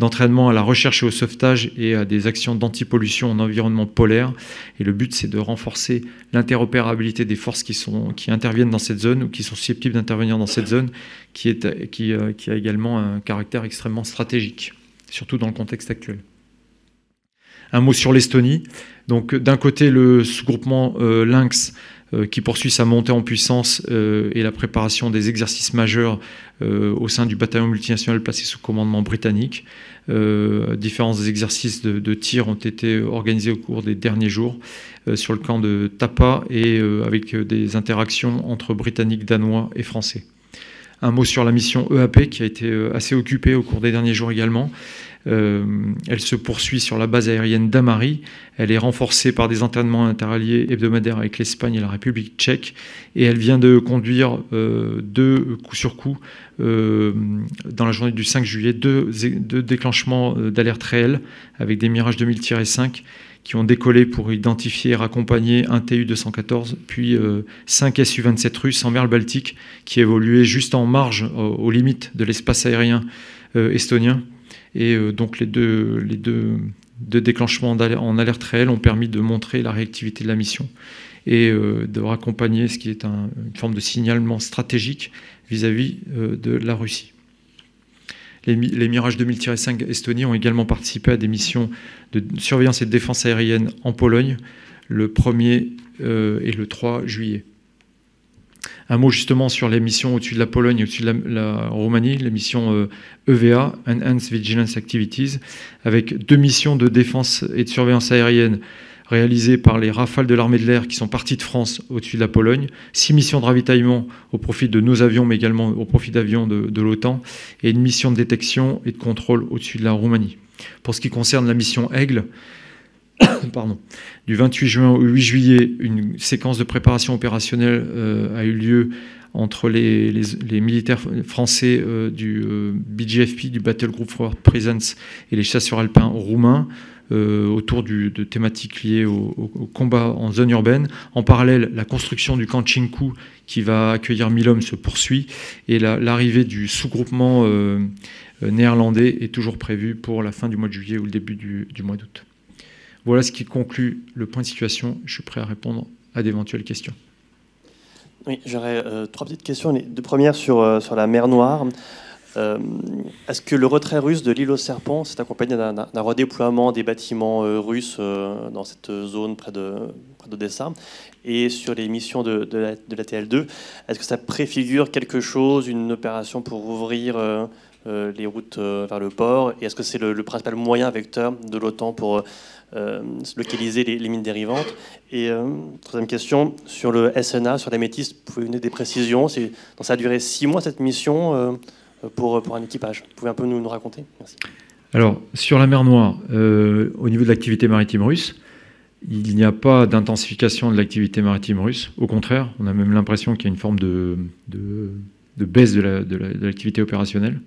d'entraînements à la recherche et au sauvetage et à des actions d'antipollution en environnement polaire. Et le but, c'est de renforcer l'interopérabilité des forces qui interviennent dans cette zone ou qui sont susceptibles d'intervenir dans cette zone, qui a également un caractère extrêmement stratégique, surtout dans le contexte actuel. Un mot sur l'Estonie. Donc, d'un côté, le sous-groupement Lynx qui poursuit sa montée en puissance et la préparation des exercices majeurs au sein du bataillon multinational placé sous commandement britannique. Différents exercices de tir ont été organisés au cours des derniers jours sur le camp de Tapa et avec des interactions entre Britanniques, Danois et Français. Un mot sur la mission EAP qui a été assez occupée au cours des derniers jours également. Elle se poursuit sur la base aérienne d'Amari. Elle est renforcée par des entraînements interalliés hebdomadaires avec l'Espagne et la République tchèque. Et elle vient de conduire deux coup sur coup, dans la journée du 5 juillet, deux déclenchements d'alerte réelle avec des Mirage 2000-5 qui ont décollé pour identifier et raccompagner un TU-214, puis 5 Su-27 russes en mer Baltique qui évoluaient juste en marge, aux limites de l'espace aérien estonien. Et donc les deux déclenchements en alerte réelle ont permis de montrer la réactivité de la mission et de raccompagner ce qui est une forme de signalement stratégique vis-à-vis de la Russie. Les Mirage 2000-5 Estonie ont également participé à des missions de surveillance et de défense aérienne en Pologne le 1er et le 3 juillet. Un mot justement sur les missions au-dessus de la Pologne et au-dessus de la Roumanie, les missions EVA, Enhanced Vigilance Activities, avec 2 missions de défense et de surveillance aérienne réalisées par les Rafales de l'armée de l'air qui sont partis de France au-dessus de la Pologne, 6 missions de ravitaillement au profit de nos avions, mais également au profit d'avions de l'OTAN, et une mission de détection et de contrôle au-dessus de la Roumanie. Pour ce qui concerne la mission Aigle, du 28 juin au 8 juillet, une séquence de préparation opérationnelle a eu lieu entre les militaires français du BGFP, du Battle Group Forward Presence, et les chasseurs alpins roumains autour de thématiques liées au combat en zone urbaine. En parallèle, la construction du camp de Chinku, qui va accueillir 1000 hommes, se poursuit, et l'arrivée du sous-groupement néerlandais est toujours prévue pour la fin du mois de juillet ou le début du mois d'août. Voilà ce qui conclut le point de situation. Je suis prêt à répondre à d'éventuelles questions. Oui, j'aurais 3 petites questions. Les 2 premières sur la mer Noire. Est-ce que le retrait russe de l'île aux Serpents s'est accompagné d'un redéploiement des bâtiments russes dans cette zone près d'Odessa? Et sur les missions de la TL2, est-ce que ça préfigure quelque chose, une opération pour ouvrir les routes vers le port? Et est-ce que c'est le principal moyen vecteur de l'OTAN pour localiser les mines dérivantes? Et 3e question, sur le SNA, sur l'Améthyste, vous pouvez donner des précisions? Ça a duré 6 mois cette mission pour un équipage. Vous pouvez un peu nous raconter? Merci. Alors, sur la mer Noire, au niveau de l'activité maritime russe, il n'y a pas d'intensification de l'activité maritime russe. Au contraire, on a même l'impression qu'il y a une forme de baisse de l'activité opérationnelle.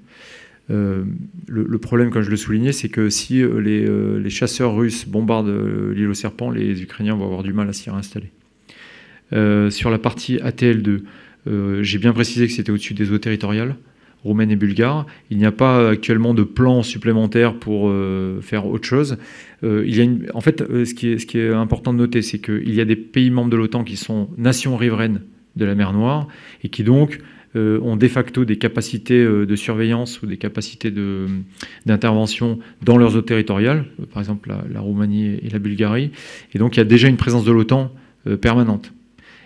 Le problème, comme je le soulignais, c'est que si les chasseurs russes bombardent l'île aux Serpents, les Ukrainiens vont avoir du mal à s'y réinstaller. Sur la partie ATL2, j'ai bien précisé que c'était au-dessus des eaux territoriales roumaines et bulgares. Il n'y a pas actuellement de plan supplémentaire pour faire autre chose. En fait, ce qui est important de noter, c'est qu'il y a des pays membres de l'OTAN qui sont nations riveraines de la mer Noire et qui donc ont de facto des capacités de surveillance ou des capacités d'intervention dans leurs eaux territoriales, par exemple la Roumanie et la Bulgarie. Et donc il y a déjà une présence de l'OTAN permanente.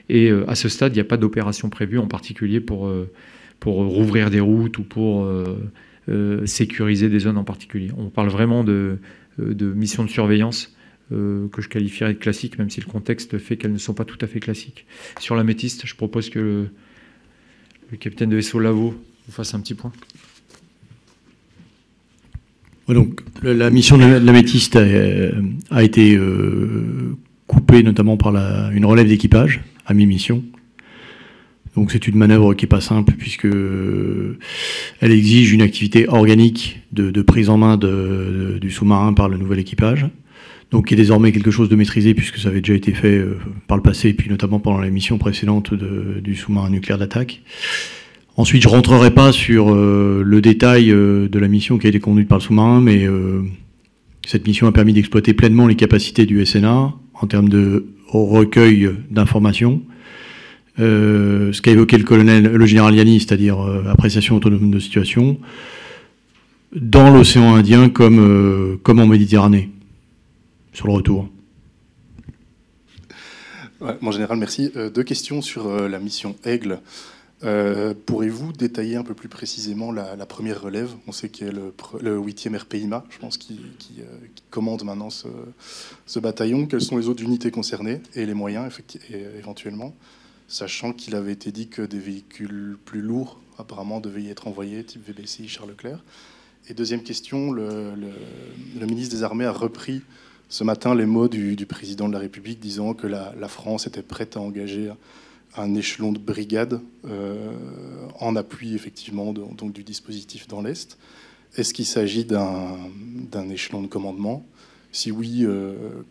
Et à ce stade, il n'y a pas d'opération prévue en particulier pour rouvrir des routes ou pour sécuriser des zones en particulier. On parle vraiment de missions de surveillance que je qualifierais de classiques, même si le contexte fait qu'elles ne sont pas tout à fait classiques. Sur l'améthyste, je propose que le capitaine de vaisseau Lavaux vous fasse un petit point. Donc, la mission de l'améthyste a été coupée notamment par une relève d'équipage à mi-mission. Donc c'est une manœuvre qui n'est pas simple puisque elle exige une activité organique de prise en main du sous-marin par le nouvel équipage. Donc qui est désormais quelque chose de maîtrisé puisque ça avait déjà été fait par le passé et puis notamment pendant la mission précédente du sous-marin nucléaire d'attaque. Ensuite, je ne rentrerai pas sur le détail de la mission qui a été conduite par le sous-marin, mais cette mission a permis d'exploiter pleinement les capacités du SNA en termes de recueil d'informations. Ce qu'a évoqué le général Yanni, c'est-à-dire appréciation autonome de situation, dans l'océan Indien comme en Méditerranée, sur le retour. Ouais, mon général, merci. 2 questions sur la mission Aigle. Pourriez-vous détailler un peu plus précisément la première relève? On sait qu'il y a le 8e RPIMA, je pense, qui commande maintenant ce bataillon. Quelles sont les autres unités concernées et les moyens, éventuellement, sachant qu'il avait été dit que des véhicules plus lourds, apparemment, devaient y être envoyés, type VBCI, Charles Leclerc. Et deuxième question, le ministre des Armées a repris ce matin les mots du président de la République disant que la France était prête à engager un échelon de brigade en appui, effectivement, donc du dispositif dans l'Est. Est-ce qu'il s'agit d'un échelon de commandement? Si oui,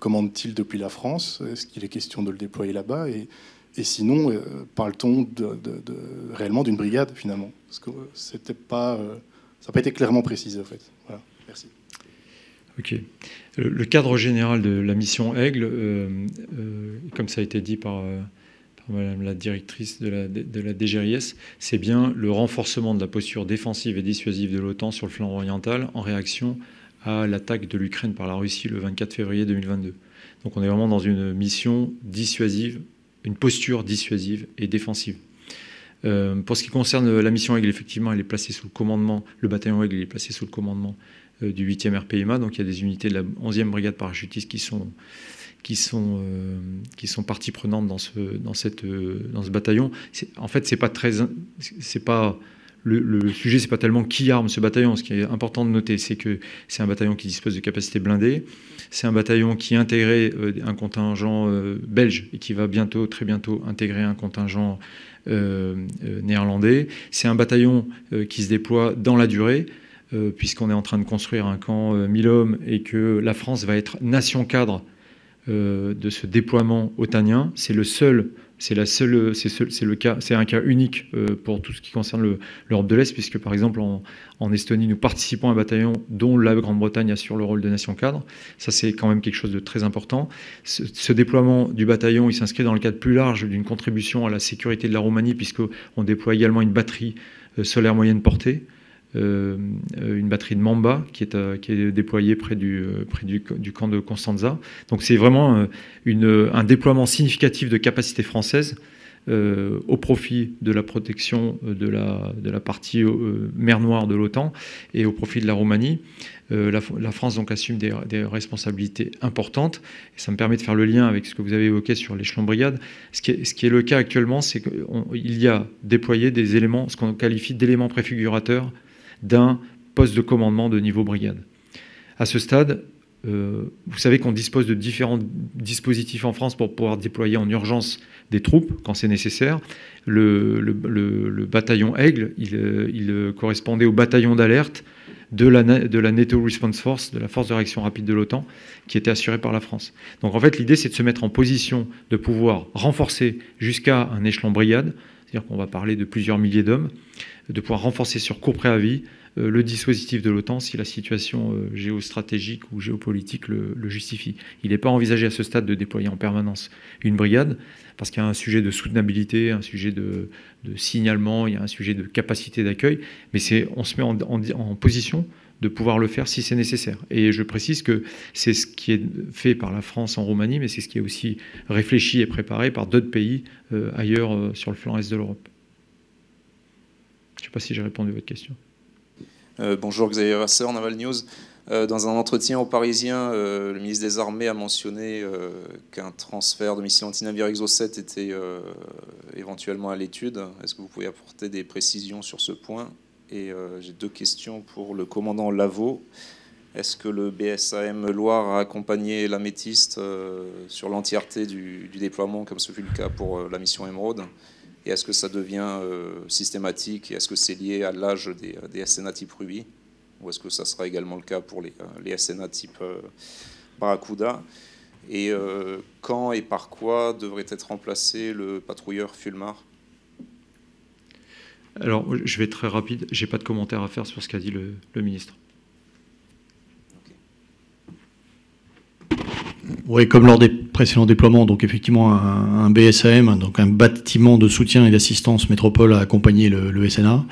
commande-t-il depuis la France? Est-ce qu'il est question de le déployer là-bas? Et sinon, parle-t-on réellement d'une brigade, finalement? Parce que ça n'a pas été clairement précisé, en fait. Voilà, merci. Ok. Le cadre général de la mission Aigle, comme ça a été dit par Madame la directrice de la DGRIS, c'est bien le renforcement de la posture défensive et dissuasive de l'OTAN sur le flanc oriental en réaction à l'attaque de l'Ukraine par la Russie le 24 février 2022. Donc on est vraiment dans une mission dissuasive, une posture dissuasive et défensive. Pour ce qui concerne la mission Aigle, effectivement, elle est placée sous le commandement, le bataillon Aigle est placé sous le commandement du 8e RPIMA, donc il y a des unités de la 11e brigade parachutiste qui sont partie prenante dans ce bataillon. En fait, le sujet, c'est pas tellement qui arme ce bataillon. Ce qui est important de noter, c'est que c'est un bataillon qui dispose de capacités blindées. C'est un bataillon qui a intégré un contingent belge et qui va très bientôt intégrer un contingent néerlandais. C'est un bataillon qui se déploie dans la durée, puisqu'on est en train de construire un camp 1000 hommes et que la France va être nation cadre de ce déploiement otanien. C'est un cas unique pour tout ce qui concerne l'Europe de l'Est, puisque par exemple en Estonie, nous participons à un bataillon dont la Grande-Bretagne assure le rôle de nation cadre. Ça, c'est quand même quelque chose de très important. Ce déploiement du bataillon, il s'inscrit dans le cadre plus large d'une contribution à la sécurité de la Roumanie, puisqu'on déploie également une batterie solaire moyenne portée, une batterie de Mamba qui est déployée près du camp de Constanza. Donc c'est vraiment un déploiement significatif de capacités françaises au profit de la protection de la partie mer Noire de l'OTAN et au profit de la Roumanie. La France donc assume des responsabilités importantes. Et ça me permet de faire le lien avec ce que vous avez évoqué sur l'échelon brigade. Ce qui est le cas actuellement, c'est qu'il y a déployé des éléments, ce qu'on qualifie d'éléments préfigurateurs d'un poste de commandement de niveau brigade. À ce stade, vous savez qu'on dispose de différents dispositifs en France pour pouvoir déployer en urgence des troupes quand c'est nécessaire. Le bataillon Aigle, il correspondait au bataillon d'alerte de la NATO Response Force, de la force de réaction rapide de l'OTAN, qui était assurée par la France. Donc en fait, l'idée, c'est de se mettre en position de pouvoir renforcer jusqu'à un échelon brigade, c'est-à-dire qu'on va parler de plusieurs milliers d'hommes, de pouvoir renforcer sur court préavis le dispositif de l'OTAN si la situation géostratégique ou géopolitique le justifie. Il n'est pas envisagé à ce stade de déployer en permanence une brigade, parce qu'il y a un sujet de soutenabilité, un sujet de signalement, il y a un sujet de capacité d'accueil, mais on se met en position de pouvoir le faire si c'est nécessaire. Et je précise que c'est ce qui est fait par la France en Roumanie, mais c'est ce qui est aussi réfléchi et préparé par d'autres pays ailleurs sur le flanc est de l'Europe. Je ne sais pas si j'ai répondu à votre question. Bonjour, Xavier Vasseur, Naval News. Dans un entretien aux Parisiens, le ministre des Armées a mentionné qu'un transfert de missiles antinavires Exo-7 était éventuellement à l'étude. Est-ce que vous pouvez apporter des précisions sur ce point? Et j'ai 2 questions pour le commandant Lavaux. Est-ce que le BSAM Loire a accompagné l'améthyste sur l'entièreté du déploiement, comme ce fut le cas pour la mission Émeraude? Et est-ce que ça devient systématique? Et est-ce que c'est lié à l'âge des SNA type Ruby? Ou est-ce que ça sera également le cas pour les SNA type Barracuda? Et quand et par quoi devrait être remplacé le patrouilleur Fulmar? Alors, je vais être très rapide. Je n'ai pas de commentaire à faire sur ce qu'a dit le ministre. Oui, comme lors des précédents déploiements, donc effectivement un BSAM, donc un bâtiment de soutien et d'assistance métropole a accompagné le SNA.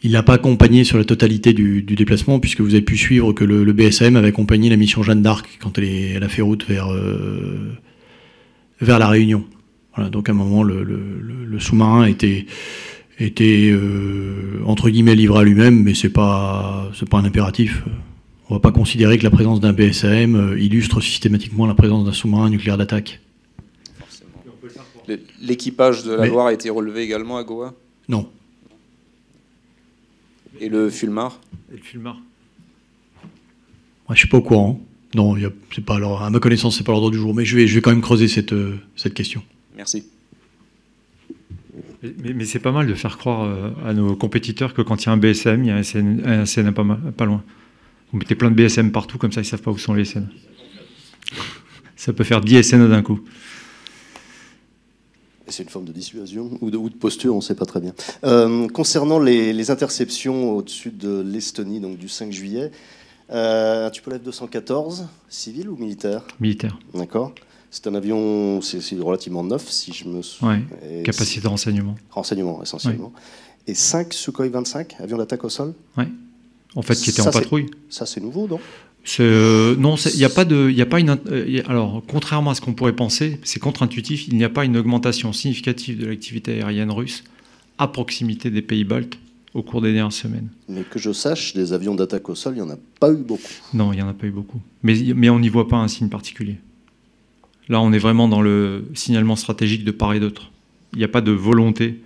Il n'a pas accompagné sur la totalité du déplacement, puisque vous avez pu suivre que le BSAM avait accompagné la mission Jeanne d'Arc quand elle a fait route vers La Réunion. Voilà, donc à un moment, le sous-marin était entre guillemets livré à lui-même, mais c'est pas un impératif. On ne va pas considérer que la présence d'un BSAM illustre systématiquement la présence d'un sous-marin nucléaire d'attaque. L'équipage de la Loire a été relevé également à Goa? Non. Et le Fulmar? Et le Fulmar? Je ne suis pas au courant. Non, c'est pas, alors, à ma connaissance, ce n'est pas l'ordre du jour, mais je vais quand même creuser cette question. Merci. Mais c'est pas mal de faire croire à nos compétiteurs que quand il y a un BSM, il y a un SNA pas loin. Vous mettez plein de BSM partout, comme ça ils ne savent pas où sont les SNA. Ça peut faire 10 SNA d'un coup. C'est une forme de dissuasion ou de posture, on ne sait pas très bien. Concernant les interceptions au-dessus de l'Estonie, donc du 5 juillet, Tupolev 214, civil ou militaire? Militaire. D'accord. C'est un avion, c'est relativement neuf, si je me souviens. Ouais. Capacité de renseignement. Renseignement, essentiellement. Ouais. Et 5 Sukhoi 25, avions d'attaque au sol? Oui. En fait, qui était en patrouille. Ça, c'est nouveau, non? Non, il n'y a pas une. Alors, contrairement à ce qu'on pourrait penser, c'est contre-intuitif. Il n'y a pas une augmentation significative de l'activité aérienne russe à proximité des pays baltes au cours des dernières semaines. Mais que je sache, des avions d'attaque au sol, il n'y en a pas eu beaucoup. Non, il n'y en a pas eu beaucoup. Mais on n'y voit pas un signe particulier. Là, on est vraiment dans le signalement stratégique de part et d'autre. Il n'y a pas de volonté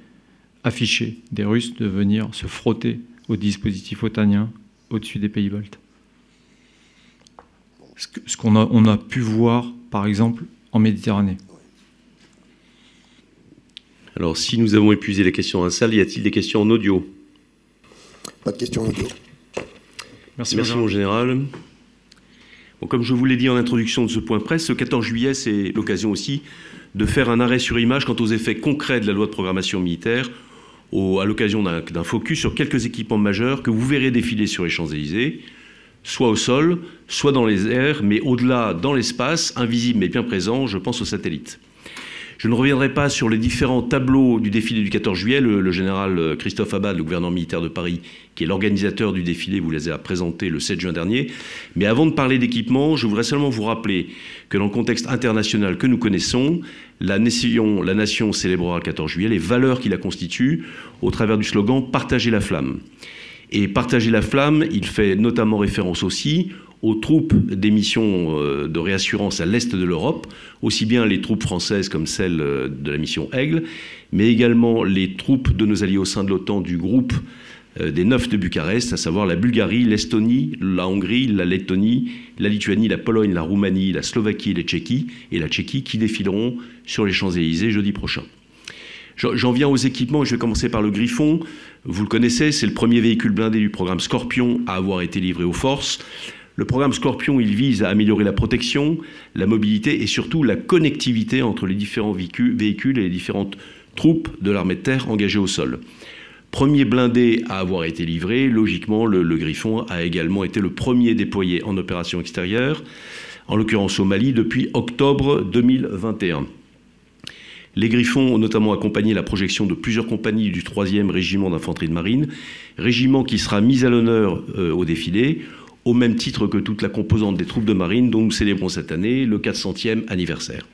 affichée des Russes de venir se frotter au dispositif otanien au-dessus des pays baltes. Ce qu'on a pu voir, par exemple, en Méditerranée. Alors, si nous avons épuisé les questions en salle, y a-t-il des questions en audio? Pas de questions en audio. Merci mon général. Bon, comme je vous l'ai dit en introduction de ce point presse, le 14 juillet, c'est l'occasion aussi de faire un arrêt sur image quant aux effets concrets de la loi de programmation militaire, à l'occasion d'un focus sur quelques équipements majeurs que vous verrez défiler sur les Champs-Élysées, soit au sol, soit dans les airs, mais au-delà, dans l'espace, invisible mais bien présent, je pense aux satellites. Je ne reviendrai pas sur les différents tableaux du défilé du 14 juillet. Le général Christophe Abad, le gouverneur militaire de Paris, qui est l'organisateur du défilé, vous les a présentés le 7 juin dernier. Mais avant de parler d'équipement, je voudrais seulement vous rappeler que dans le contexte international que nous connaissons, la nation célébrera le 14 juillet les valeurs qui la constituent au travers du slogan « Partager la flamme ». Et partager la flamme, il fait notamment référence aussi aux troupes des missions de réassurance à l'est de l'Europe, aussi bien les troupes françaises comme celles de la mission Aigle, mais également les troupes de nos alliés au sein de l'OTAN du groupe des 9 de Bucarest, à savoir la Bulgarie, l'Estonie, la Hongrie, la Lettonie, la Lituanie, la Pologne, la Roumanie, la Slovaquie et la Tchéquie qui défileront sur les Champs-Élysées jeudi prochain. J'en viens aux équipements et je vais commencer par le Griffon. Vous le connaissez, c'est le premier véhicule blindé du programme Scorpion à avoir été livré aux forces. Le programme Scorpion, il vise à améliorer la protection, la mobilité et surtout la connectivité entre les différents véhicules et les différentes troupes de l'armée de terre engagées au sol. Premier blindé à avoir été livré, logiquement, le Griffon a également été le premier déployé en opération extérieure, en l'occurrence au Mali, depuis octobre 2021. Les Griffons ont notamment accompagné la projection de plusieurs compagnies du 3e régiment d'infanterie de marine, régiment qui sera mis à l'honneur au défilé, au même titre que toute la composante des troupes de marine dont nous célébrons cette année le 400e anniversaire.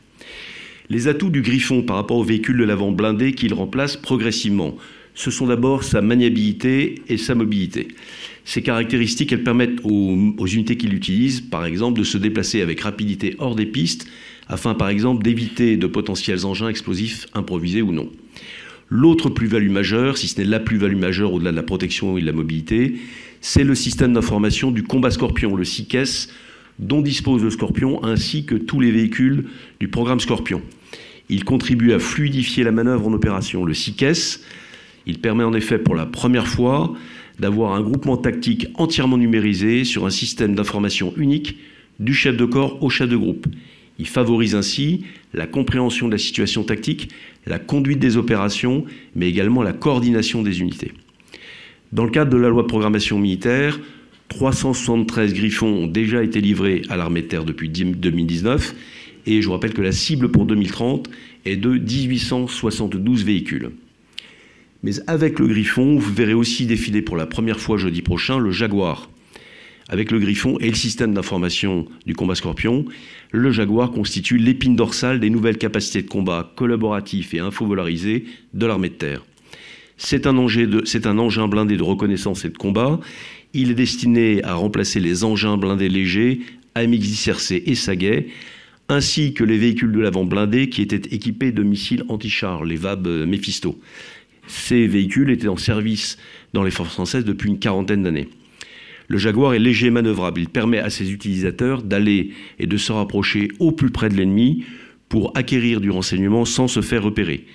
Les atouts du Griffon par rapport aux véhicules de l'avant blindé qu'il remplace progressivement ce sont d'abord sa maniabilité et sa mobilité. Ces caractéristiques, elles permettent aux unités qui l'utilisent, par exemple, de se déplacer avec rapidité hors des pistes, afin, par exemple, d'éviter de potentiels engins explosifs improvisés ou non. L'autre plus-value majeure, si ce n'est la plus-value majeure au-delà de la protection et de la mobilité, c'est le système d'information du combat Scorpion, le SICES, dont dispose le Scorpion, ainsi que tous les véhicules du programme Scorpion. Il contribue à fluidifier la manœuvre en opération. Le SICES, il permet en effet pour la première fois d'avoir un groupement tactique entièrement numérisé sur un système d'information unique du chef de corps au chef de groupe. Il favorise ainsi la compréhension de la situation tactique, la conduite des opérations, mais également la coordination des unités. Dans le cadre de la loi de programmation militaire, 373 Griffons ont déjà été livrés à l'armée de terre depuis 2019, et je vous rappelle que la cible pour 2030 est de 1872 véhicules. Mais avec le Griffon, vous verrez aussi défiler pour la première fois jeudi prochain le Jaguar. Avec le Griffon et le système d'information du combat Scorpion, le Jaguar constitue l'épine dorsale des nouvelles capacités de combat collaboratifs et infovolarisés de l'armée de terre. C'est un engin blindé de reconnaissance et de combat. Il est destiné à remplacer les engins blindés légers AMX-10RC et Saguet, ainsi que les véhicules de l'avant blindés qui étaient équipés de missiles anti-chars, les VAB Mephisto. Ces véhicules étaient en service dans les forces françaises depuis une quarantaine d'années. Le Jaguar est léger et manœuvrable. Il permet à ses utilisateurs d'aller et de se rapprocher au plus près de l'ennemi pour acquérir du renseignement sans se faire repérer.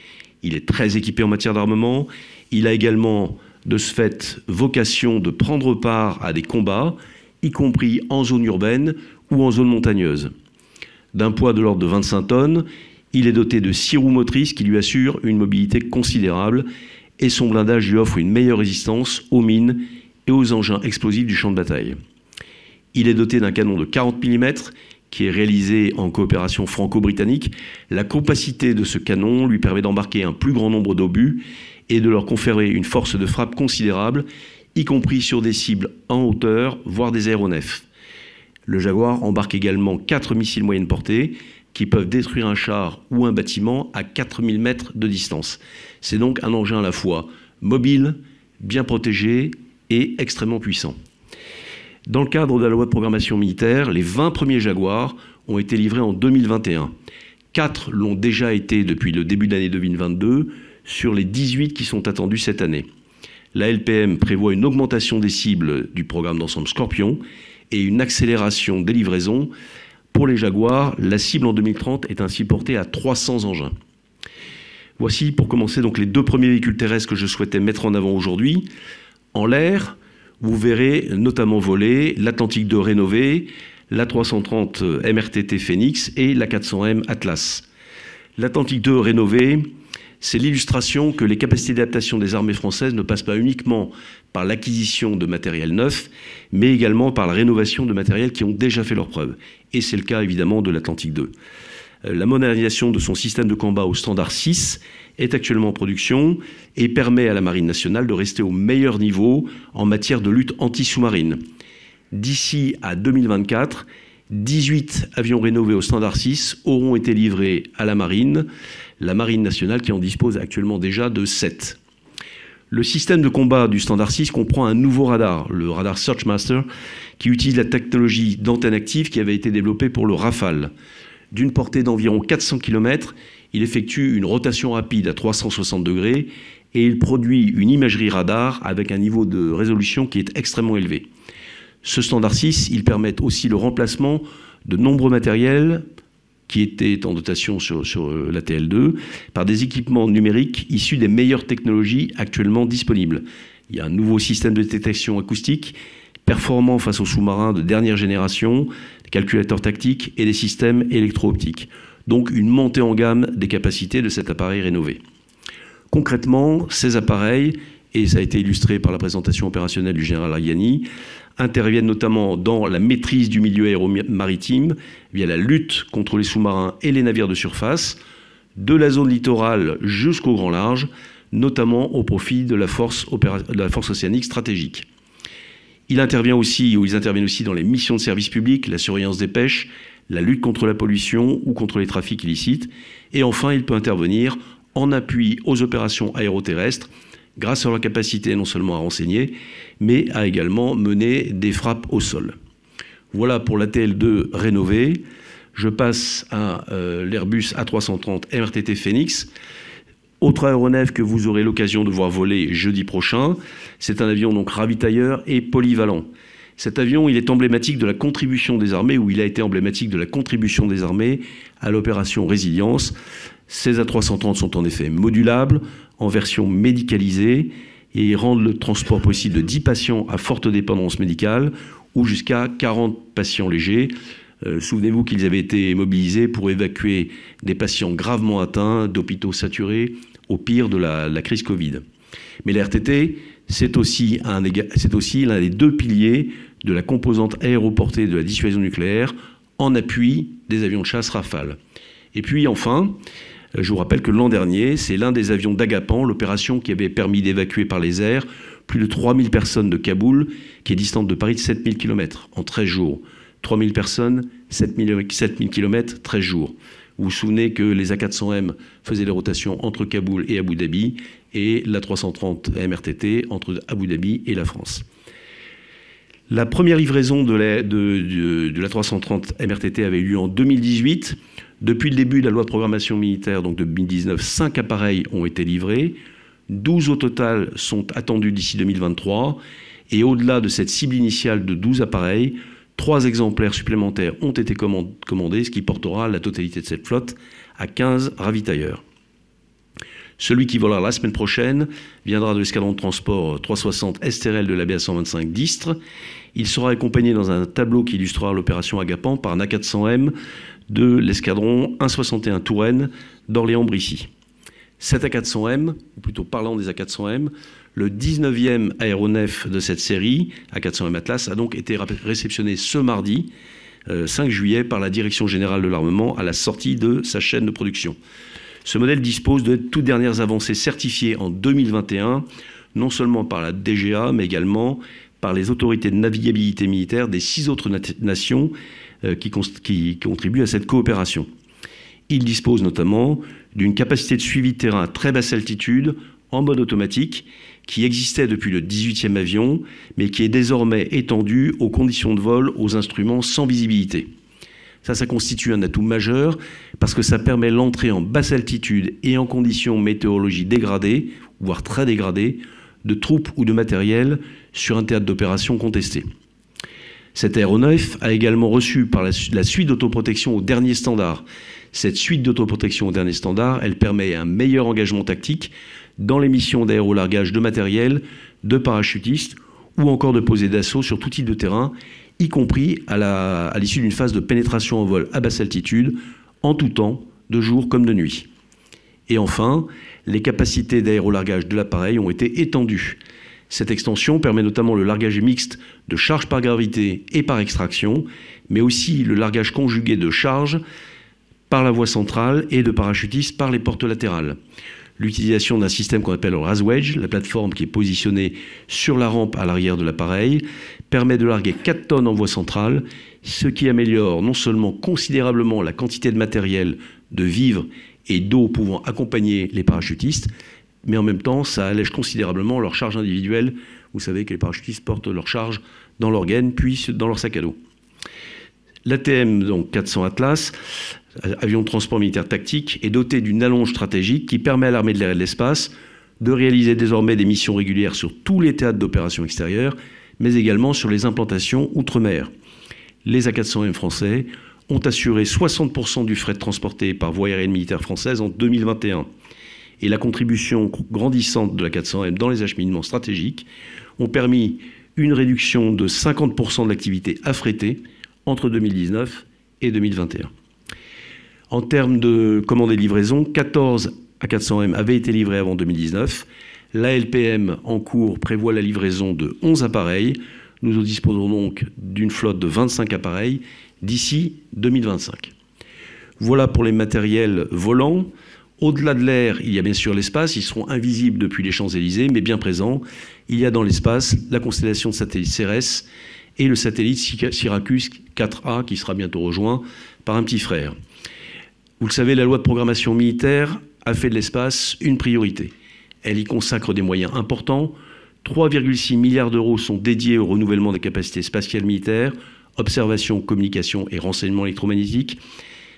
Il est très équipé en matière d'armement. Il a également, de ce fait, vocation de prendre part à des combats, y compris en zone urbaine ou en zone montagneuse. D'un poids de l'ordre de 25 tonnes, il est doté de 6 roues motrices qui lui assurent une mobilité considérable et son blindage lui offre une meilleure résistance aux mines et aux engins explosifs du champ de bataille. Il est doté d'un canon de 40 mm qui est réalisé en coopération franco-britannique. La capacité de ce canon lui permet d'embarquer un plus grand nombre d'obus et de leur conférer une force de frappe considérable, y compris sur des cibles en hauteur, voire des aéronefs. Le Jaguar embarque également 4 missiles moyenne portée qui peuvent détruire un char ou un bâtiment à 4000 mètres de distance. C'est donc un engin à la fois mobile, bien protégé et extrêmement puissant. Dans le cadre de la loi de programmation militaire, les 20 premiers Jaguars ont été livrés en 2021. 4 l'ont déjà été depuis le début de l'année 2022, sur les 18 qui sont attendus cette année. La LPM prévoit une augmentation des cibles du programme d'ensemble Scorpion et une accélération des livraisons. Pour les Jaguars, la cible en 2030 est ainsi portée à 300 engins. Voici pour commencer donc les 2 premiers véhicules terrestres que je souhaitais mettre en avant aujourd'hui. En l'air, vous verrez notamment voler l'Atlantique 2 rénové, la 330 MRTT Phoenix et la 400M Atlas. L'Atlantique 2 rénové, c'est l'illustration que les capacités d'adaptation des armées françaises ne passent pas uniquement par l'acquisition de matériel neuf, mais également par la rénovation de matériels qui ont déjà fait leurs preuves. Et c'est le cas évidemment de l'Atlantique 2. La modernisation de son système de combat au standard 6 est actuellement en production et permet à la Marine nationale de rester au meilleur niveau en matière de lutte anti-sous-marine. D'ici à 2024, 18 avions rénovés au standard 6 auront été livrés à la Marine nationale qui en dispose actuellement déjà de 7. Le système de combat du standard 6 comprend un nouveau radar, le radar Searchmaster, qui utilise la technologie d'antenne active qui avait été développée pour le Rafale. D'une portée d'environ 400 km, il effectue une rotation rapide à 360 degrés et il produit une imagerie radar avec un niveau de résolution qui est extrêmement élevé. Ce standard 6, il permet aussi le remplacement de nombreux matériels qui étaient en dotation sur la TL2 par des équipements numériques issus des meilleures technologies actuellement disponibles. Il y a un nouveau système de détection acoustique performant face aux sous-marins de dernière génération, des calculateurs tactiques et des systèmes électro-optiques. Donc une montée en gamme des capacités de cet appareil rénové. Concrètement, ces appareils, et ça a été illustré par la présentation opérationnelle du général Arghani, interviennent notamment dans la maîtrise du milieu aéromaritime via la lutte contre les sous-marins et les navires de surface, de la zone littorale jusqu'au grand large, notamment au profit de la force océanique stratégique. Ils interviennent aussi dans les missions de service public, la surveillance des pêches, la lutte contre la pollution ou contre les trafics illicites. Et enfin, il peut intervenir en appui aux opérations aéroterrestres grâce à leur capacité non seulement à renseigner, mais à également mener des frappes au sol. Voilà pour l'ATL2 rénové. Je passe à l'Airbus A330 MRTT Phoenix. Autre aéronef que vous aurez l'occasion de voir voler jeudi prochain. C'est un avion donc ravitailleur et polyvalent. Cet avion, il est emblématique de la contribution des armées, ou il a été emblématique de la contribution des armées à l'opération Résilience. Ces A330 sont en effet modulables, en version médicalisée, et ils rendent le transport possible de 10 patients à forte dépendance médicale, ou jusqu'à 40 patients légers. Souvenez-vous qu'ils avaient été mobilisés pour évacuer des patients gravement atteints d'hôpitaux saturés au pire de la crise Covid. Mais la RTT, c'est aussi l'un des deux piliers de la composante aéroportée de la dissuasion nucléaire en appui des avions de chasse Rafale. Et puis enfin, je vous rappelle que l'an dernier, c'est l'un des avions d'Agapan, l'opération qui avait permis d'évacuer par les airs plus de 3000 personnes de Kaboul, qui est distante de Paris de 7000 km en 13 jours. 3000 personnes, 7000 km, 13 jours. Vous vous souvenez que les A400M faisaient les rotations entre Kaboul et Abu Dhabi, et l'A330 MRTT entre Abu Dhabi et la France. La première livraison de l'A330 MRTT avait eu lieu en 2018. Depuis le début de la loi de programmation militaire, donc de 2019, 5 appareils ont été livrés. 12 au total sont attendus d'ici 2023. Et au-delà de cette cible initiale de 12 appareils, 3 exemplaires supplémentaires ont été commandés, ce qui portera la totalité de cette flotte à 15 ravitailleurs. Celui qui volera la semaine prochaine viendra de l'escadron de transport 360 STRL de la BA-125 d'Istres. Il sera accompagné dans un tableau qui illustrera l'opération Agapan par un A400M de l'escadron 161 Touraine d'Orléans-Brissy. Cet A400M, ou plutôt parlant des A400M, le 19e aéronef de cette série, A400M Atlas, a donc été réceptionné ce mardi, 5 juillet, par la Direction générale de l'armement à la sortie de sa chaîne de production. Ce modèle dispose de toutes dernières avancées certifiées en 2021, non seulement par la DGA, mais également par les autorités de navigabilité militaire des 6 autres nations qui contribuent à cette coopération. Il dispose notamment d'une capacité de suivi de terrain à très basse altitude, en mode automatique, qui existait depuis le 18e avion, mais qui est désormais étendue aux conditions de vol aux instruments sans visibilité. Ça constitue un atout majeur parce que ça permet l'entrée en basse altitude et en conditions météorologiques dégradées, voire très dégradées, de troupes ou de matériel sur un théâtre d'opération contesté. Cet aéronef a également reçu par la suite d'autoprotection au dernier standard. Cette suite d'autoprotection au dernier standard, elle permet un meilleur engagement tactique dans les missions d'aérolargage de matériel, de parachutistes ou encore de posée d'assaut sur tout type de terrain, y compris à l'issue d'une phase de pénétration en vol à basse altitude, en tout temps, de jour comme de nuit. Et enfin, les capacités d'aérolargage de l'appareil ont été étendues. Cette extension permet notamment le largage mixte de charge par gravité et par extraction, mais aussi le largage conjugué de charge par la voie centrale et de parachutistes par les portes latérales. L'utilisation d'un système qu'on appelle le RASWEDGE, la plateforme qui est positionnée sur la rampe à l'arrière de l'appareil, permet de larguer 4 tonnes en voie centrale, ce qui améliore non seulement considérablement la quantité de matériel, de vivres et d'eau pouvant accompagner les parachutistes, mais en même temps, ça allège considérablement leur charge individuelle. Vous savez que les parachutistes portent leur charge dans leur gaine, puis dans leur sac à dos. L'ATM, donc 400 Atlas, avion de transport militaire tactique, est doté d'une allonge stratégique qui permet à l'armée de l'air et de l'espace de réaliser désormais des missions régulières sur tous les théâtres d'opérations extérieures, mais également sur les implantations outre-mer. Les A400M français ont assuré 60% du fret transporté par voie aérienne militaire française en 2021. Et la contribution grandissante de la 400M dans les acheminements stratégiques ont permis une réduction de 50% de l'activité affrétée entre 2019 et 2021. En termes de commandes et livraisons, 14 A400M avaient été livrés avant 2019. La LPM en cours prévoit la livraison de 11 appareils. Nous disposerons donc d'une flotte de 25 appareils d'ici 2025. Voilà pour les matériels volants. Au-delà de l'air, il y a bien sûr l'espace. Ils seront invisibles depuis les Champs-Élysées, mais bien présents. Il y a dans l'espace la constellation de satellites CERES et le satellite Syracuse 4A qui sera bientôt rejoint par un petit frère. Vous le savez, la loi de programmation militaire a fait de l'espace une priorité. Elle y consacre des moyens importants. 3,6 milliards d'euros sont dédiés au renouvellement des capacités spatiales militaires, observation, communication et renseignement électromagnétique.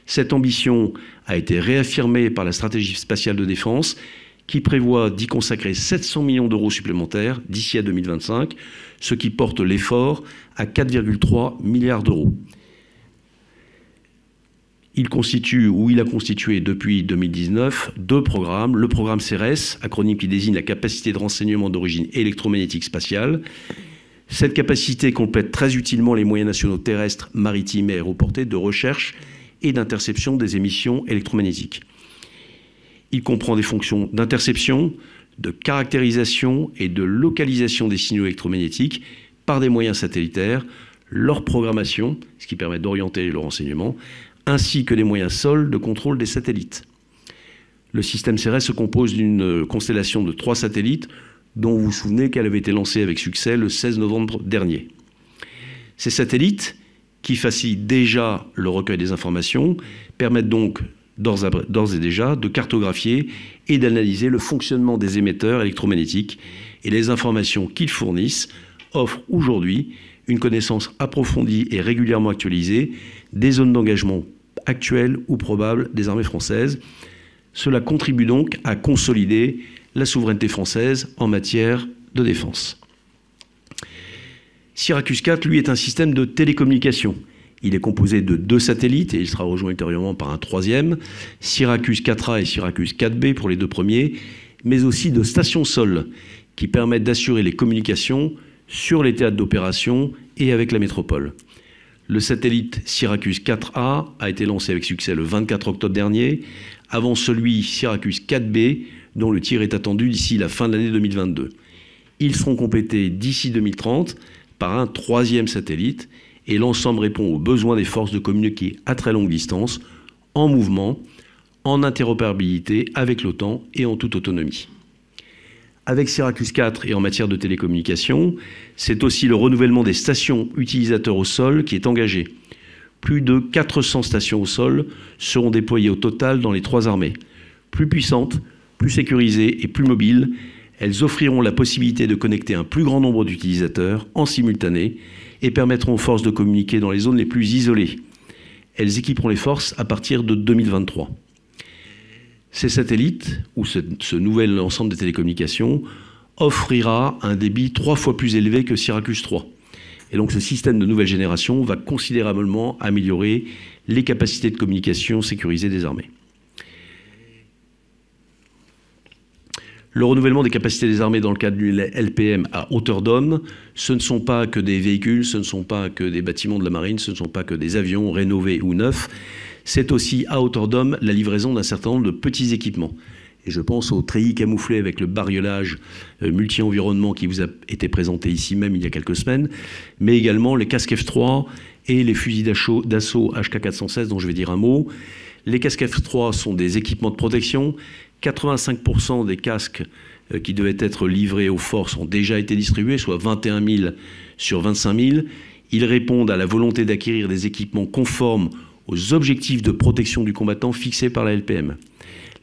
Cette ambition a été réaffirmée par la stratégie spatiale de défense qui prévoit d'y consacrer 700 millions d'euros supplémentaires d'ici à 2025, ce qui porte l'effort à 4,3 milliards d'euros. Il a constitué depuis 2019 2 programmes. Le programme CERES, acronyme qui désigne la capacité de renseignement d'origine électromagnétique spatiale. Cette capacité complète très utilement les moyens nationaux terrestres, maritimes et aéroportés de recherche et d'interception des émissions électromagnétiques. Il comprend des fonctions d'interception, de caractérisation et de localisation des signaux électromagnétiques par des moyens satellitaires, leur programmation, ce qui permet d'orienter le renseignement, ainsi que des moyens sols de contrôle des satellites. Le système CERES se compose d'une constellation de 3 satellites, dont vous vous souvenez qu'elle avait été lancée avec succès le 16 novembre dernier. Ces satellites, qui facilitent déjà le recueil des informations, permettent donc d'ores et déjà de cartographier et d'analyser le fonctionnement des émetteurs électromagnétiques, et les informations qu'ils fournissent offrent aujourd'hui une connaissance approfondie et régulièrement actualisée des zones d'engagement actuelles ou probables des armées françaises. Cela contribue donc à consolider la souveraineté française en matière de défense. Syracuse 4, lui, est un système de télécommunication. Il est composé de 2 satellites et il sera rejoint ultérieurement par un 3e, Syracuse 4A et Syracuse 4B pour les 2 premiers, mais aussi de stations sol qui permettent d'assurer les communications sur les théâtres d'opération et avec la métropole. Le satellite Syracuse 4A a été lancé avec succès le 24 octobre dernier, avant celui Syracuse 4B, dont le tir est attendu d'ici la fin de l'année 2022. Ils seront complétés d'ici 2030 par un 3e satellite, et l'ensemble répond aux besoins des forces de communiquer à très longue distance, en mouvement, en interopérabilité avec l'OTAN et en toute autonomie. Avec Syracuse 4 et en matière de télécommunications, c'est aussi le renouvellement des stations utilisateurs au sol qui est engagé. Plus de 400 stations au sol seront déployées au total dans les 3 armées. Plus puissantes, plus sécurisées et plus mobiles, elles offriront la possibilité de connecter un plus grand nombre d'utilisateurs en simultané et permettront aux forces de communiquer dans les zones les plus isolées. Elles équiperont les forces à partir de 2023. Ces satellites, ou ce nouvel ensemble de télécommunications, offrira un débit 3 fois plus élevé que Syracuse 3. Et donc ce système de nouvelle génération va considérablement améliorer les capacités de communication sécurisées des armées. Le renouvellement des capacités des armées dans le cadre du LPM à hauteur d'homme, ce ne sont pas que des véhicules, ce ne sont pas que des bâtiments de la marine, ce ne sont pas que des avions rénovés ou neufs, c'est aussi à hauteur d'homme la livraison d'un certain nombre de petits équipements. Et je pense au treillis camouflé avec le bariolage multi-environnement qui vous a été présenté ici même il y a quelques semaines, mais également les casques F3 et les fusils d'assaut HK416 dont je vais dire un mot. Les casques F3 sont des équipements de protection. 85% des casques qui devaient être livrés aux forces ont déjà été distribués, soit 21 000 sur 25 000. Ils répondent à la volonté d'acquérir des équipements conformes aux objectifs de protection du combattant fixés par la LPM.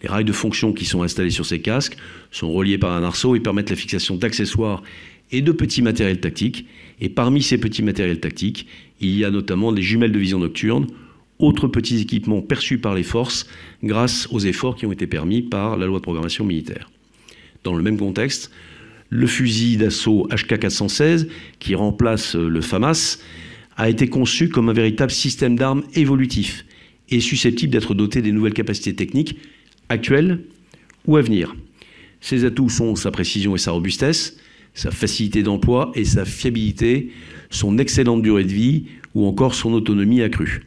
Les rails de fonction qui sont installés sur ces casques sont reliés par un arceau et permettent la fixation d'accessoires et de petits matériels tactiques. Et parmi ces petits matériels tactiques, il y a notamment des jumelles de vision nocturne, autres petits équipements perçus par les forces grâce aux efforts qui ont été permis par la loi de programmation militaire. Dans le même contexte, le fusil d'assaut HK416, qui remplace le FAMAS, a été conçu comme un véritable système d'armes évolutif et susceptible d'être doté des nouvelles capacités techniques actuelles ou à venir. Ses atouts sont sa précision et sa robustesse, sa facilité d'emploi et sa fiabilité, son excellente durée de vie ou encore son autonomie accrue.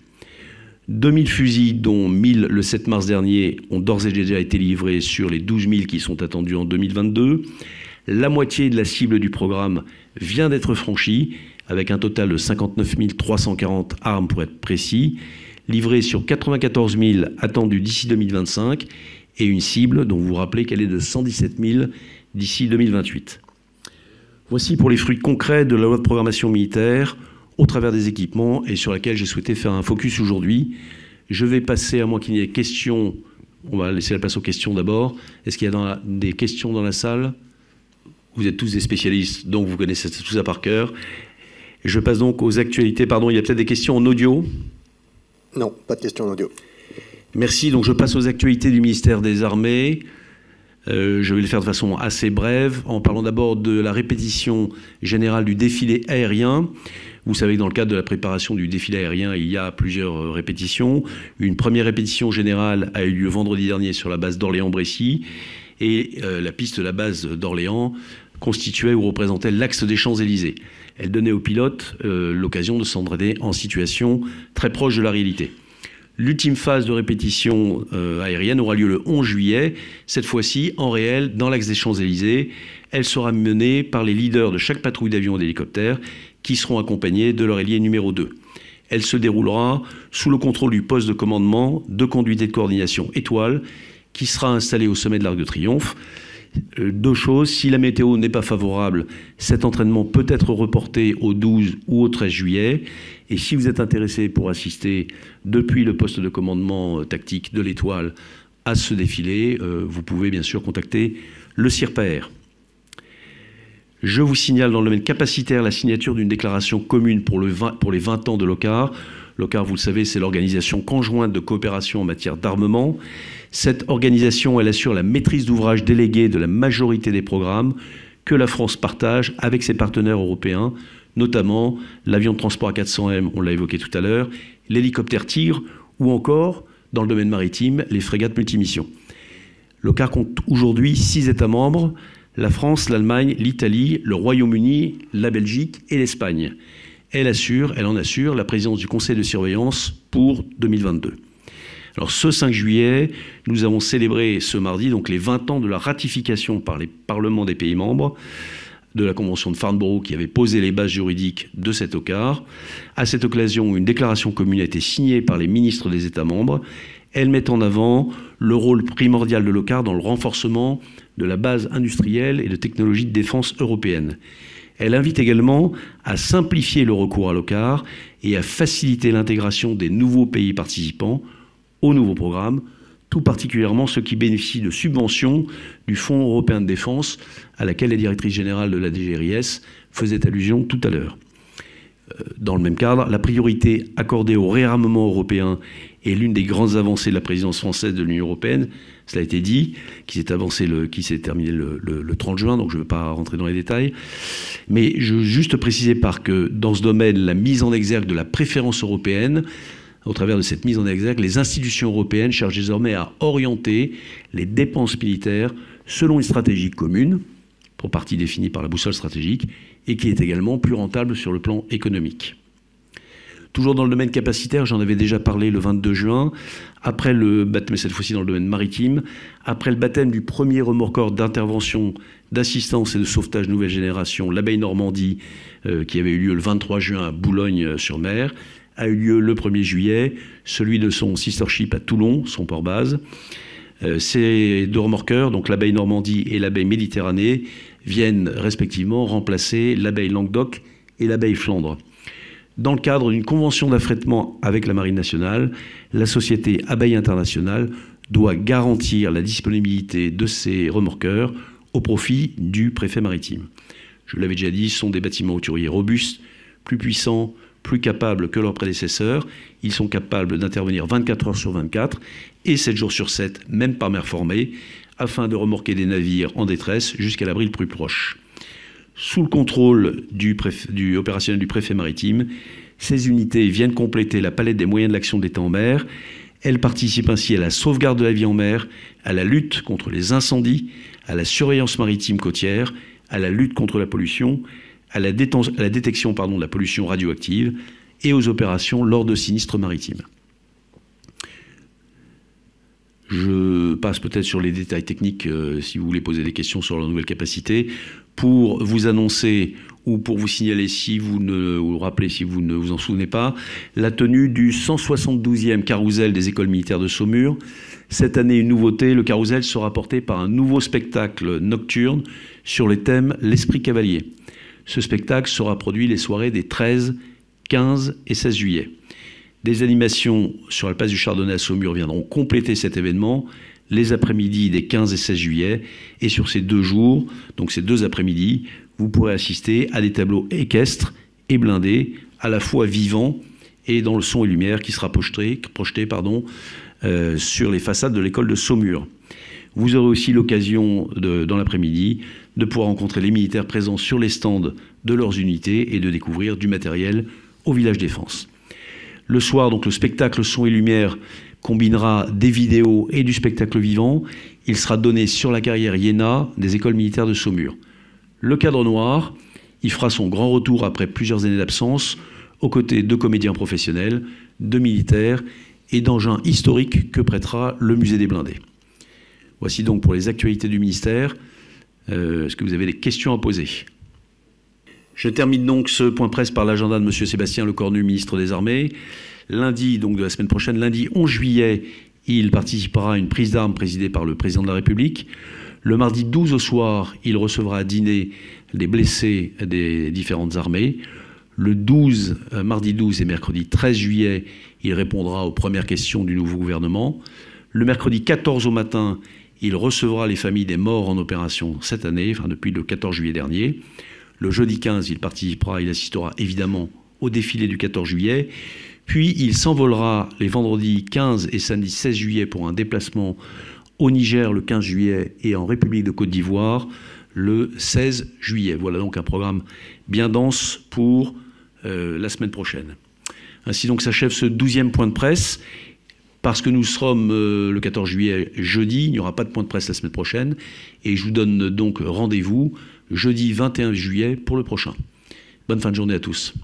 2000 fusils, dont 1000 le 7 mars dernier, ont d'ores et déjà été livrés sur les 12 000 qui sont attendus en 2022. La moitié de la cible du programme vient d'être franchie, avec un total de 59 340 armes pour être précis, livrées sur 94 000 attendus d'ici 2025, et une cible dont vous vous rappelez qu'elle est de 117 000 d'ici 2028. Voici pour les fruits concrets de la loi de programmation militaire, au travers des équipements et sur laquelle j'ai souhaité faire un focus aujourd'hui. Je vais passer, à moins qu'il n'y ait questions On va laisser la place aux questions d'abord. Est-ce qu'il y a des questions dans la salle? Vous êtes tous des spécialistes, donc vous connaissez tout ça par cœur. Et je passe donc aux actualités. Pardon, il y a peut-être des questions en audio? Non, pas de questions en audio. Merci. Donc je passe aux actualités du ministère des Armées. Je vais le faire de façon assez brève, en parlant d'abord de la répétition générale du défilé aérien. Vous savez que dans le cadre de la préparation du défilé aérien, il y a plusieurs répétitions. Une première répétition générale a eu lieu vendredi dernier sur la base d'Orléans-Brécy. Et la piste de la base d'Orléans constituait ou représentait l'axe des Champs-Élysées. Elle donnait aux pilotes l'occasion de s'entraîner en situation très proche de la réalité. L'ultime phase de répétition aérienne aura lieu le 11 juillet, cette fois-ci en réel dans l'axe des Champs-Élysées. Elle sera menée par les leaders de chaque patrouille d'avions et d'hélicoptères qui seront accompagnés de leur ailier numéro 2. Elle se déroulera sous le contrôle du poste de commandement, de conduite et de coordination Étoile, qui sera installé au sommet de l'Arc de Triomphe. Deux choses, si la météo n'est pas favorable, cet entraînement peut être reporté au 12 ou au 13 juillet. Et si vous êtes intéressé pour assister depuis le poste de commandement tactique de l'Étoile à ce défilé, vous pouvez bien sûr contacter le CIRPAER. Je vous signale dans le domaine capacitaire la signature d'une déclaration commune pour les 20 ans de l'OCAR. L'OCAR, vous le savez, c'est l'organisation conjointe de coopération en matière d'armement. Cette organisation, elle assure la maîtrise d'ouvrage déléguée de la majorité des programmes que la France partage avec ses partenaires européens, notamment l'avion de transport A400M, on l'a évoqué tout à l'heure, l'hélicoptère Tigre ou encore, dans le domaine maritime, les frégates multimissions. L'OCAR compte aujourd'hui 6 États membres, la France, l'Allemagne, l'Italie, le Royaume-Uni, la Belgique et l'Espagne. Elle en assure la présidence du Conseil de surveillance pour 2022. Alors ce 5 juillet, nous avons célébré ce mardi donc les 20 ans de la ratification par les parlements des pays membres de la Convention de Farnborough qui avait posé les bases juridiques de cet OCAR. À cette occasion, une déclaration commune a été signée par les ministres des États membres. Elle met en avant le rôle primordial de l'OCAR dans le renforcement de la base industrielle et de technologie de défense européenne. Elle invite également à simplifier le recours à l'OCAR et à faciliter l'intégration des nouveaux pays participants au nouveau programme, tout particulièrement ceux qui bénéficient de subventions du Fonds européen de défense à laquelle la directrice générale de la DGRIS faisait allusion tout à l'heure. Dans le même cadre, la priorité accordée au réarmement européen est l'une des grandes avancées de la présidence française de l'Union européenne. Cela a été dit, qui s'est terminé le 30 juin, donc je ne vais pas rentrer dans les détails. Mais je veux juste préciser que dans ce domaine, la mise en exergue de la préférence européenne, au travers de cette mise en exergue, les institutions européennes cherchent désormais à orienter les dépenses militaires selon une stratégie commune, pour partie définie par la boussole stratégique, et qui est également plus rentable sur le plan économique. Toujours dans le domaine capacitaire, j'en avais déjà parlé le 22 juin, après le baptême, mais cette fois-ci dans le domaine maritime, après le baptême du premier remorqueur d'intervention, d'assistance et de sauvetage nouvelle génération, l'Abeille Normandie, qui avait eu lieu le 23 juin à Boulogne-sur-Mer, a eu lieu le 1er juillet, celui de son sister ship à Toulon, son port base. Ces deux remorqueurs, donc l'Abeille Normandie et l'Abeille Méditerranée, viennent respectivement remplacer l'Abeille Languedoc et l'Abeille Flandre. Dans le cadre d'une convention d'affrètement avec la Marine nationale, la société Abeille Internationale doit garantir la disponibilité de ces remorqueurs au profit du préfet maritime. Je l'avais déjà dit, ce sont des bâtiments hauturiers robustes, plus puissants, plus capables que leurs prédécesseurs. Ils sont capables d'intervenir 24 heures sur 24 et 7 jours sur 7, même par mer formée, afin de remorquer des navires en détresse jusqu'à l'abri le plus proche. Sous le contrôle du opérationnel du préfet maritime, ces unités viennent compléter la palette des moyens de l'action de l'État en mer. Elles participent ainsi à la sauvegarde de la vie en mer, à la lutte contre les incendies, à la surveillance maritime côtière, à la lutte contre la pollution, à la détection de la pollution radioactive et aux opérations lors de sinistres maritimes. Je passe peut-être sur les détails techniques si vous voulez poser des questions sur leur nouvelle capacité. Pour vous annoncer ou pour vous signaler, si vous ne vous rappelez, si vous ne vous en souvenez pas, la tenue du 172e carrousel des écoles militaires de Saumur. Cette année, une nouveauté, le carrousel sera porté par un nouveau spectacle nocturne sur les thèmes l'esprit cavalier. Ce spectacle sera produit les soirées des 13, 15 et 16 juillet. Des animations sur la place du Chardonnay à Saumur viendront compléter cet événement, les après-midi des 15 et 16 juillet. Et sur ces 2 jours, donc ces 2 après-midi, vous pourrez assister à des tableaux équestres et blindés, à la fois vivants et dans le son et lumière qui sera projeté sur les façades de l'école de Saumur. Vous aurez aussi l'occasion, dans l'après-midi, de pouvoir rencontrer les militaires présents sur les stands de leurs unités et de découvrir du matériel au village défense. Le soir, donc, le spectacle son et lumière combinera des vidéos et du spectacle vivant. Il sera donné sur la carrière Iéna des écoles militaires de Saumur. Le cadre noir, il fera son grand retour après plusieurs années d'absence, aux côtés de comédiens professionnels, de militaires et d'engins historiques que prêtera le musée des blindés. Voici donc pour les actualités du ministère. Est-ce que vous avez des questions à poser? Je termine donc ce point presse par l'agenda de M. Sébastien Lecornu, ministre des Armées. Lundi, donc de la semaine prochaine, lundi 11 juillet, il participera à une prise d'armes présidée par le président de la République. Le mardi 12 au soir, il recevra à dîner les blessés des différentes armées. Le 12, mardi 12 et mercredi 13 juillet, il répondra aux premières questions du nouveau gouvernement. Le mercredi 14 au matin, il recevra les familles des morts en opération cette année, enfin depuis le 14 juillet dernier. Le jeudi 15, il participera, il assistera évidemment au défilé du 14 juillet. Puis il s'envolera les vendredis 15 et samedi 16 juillet pour un déplacement au Niger le 15 juillet et en République de Côte d'Ivoire le 16 juillet. Voilà donc un programme bien dense pour la semaine prochaine. Ainsi donc s'achève ce 12e point de presse. Parce que nous sommes le 14 juillet jeudi, il n'y aura pas de point de presse la semaine prochaine. Et je vous donne donc rendez-vous jeudi 21 juillet pour le prochain. Bonne fin de journée à tous.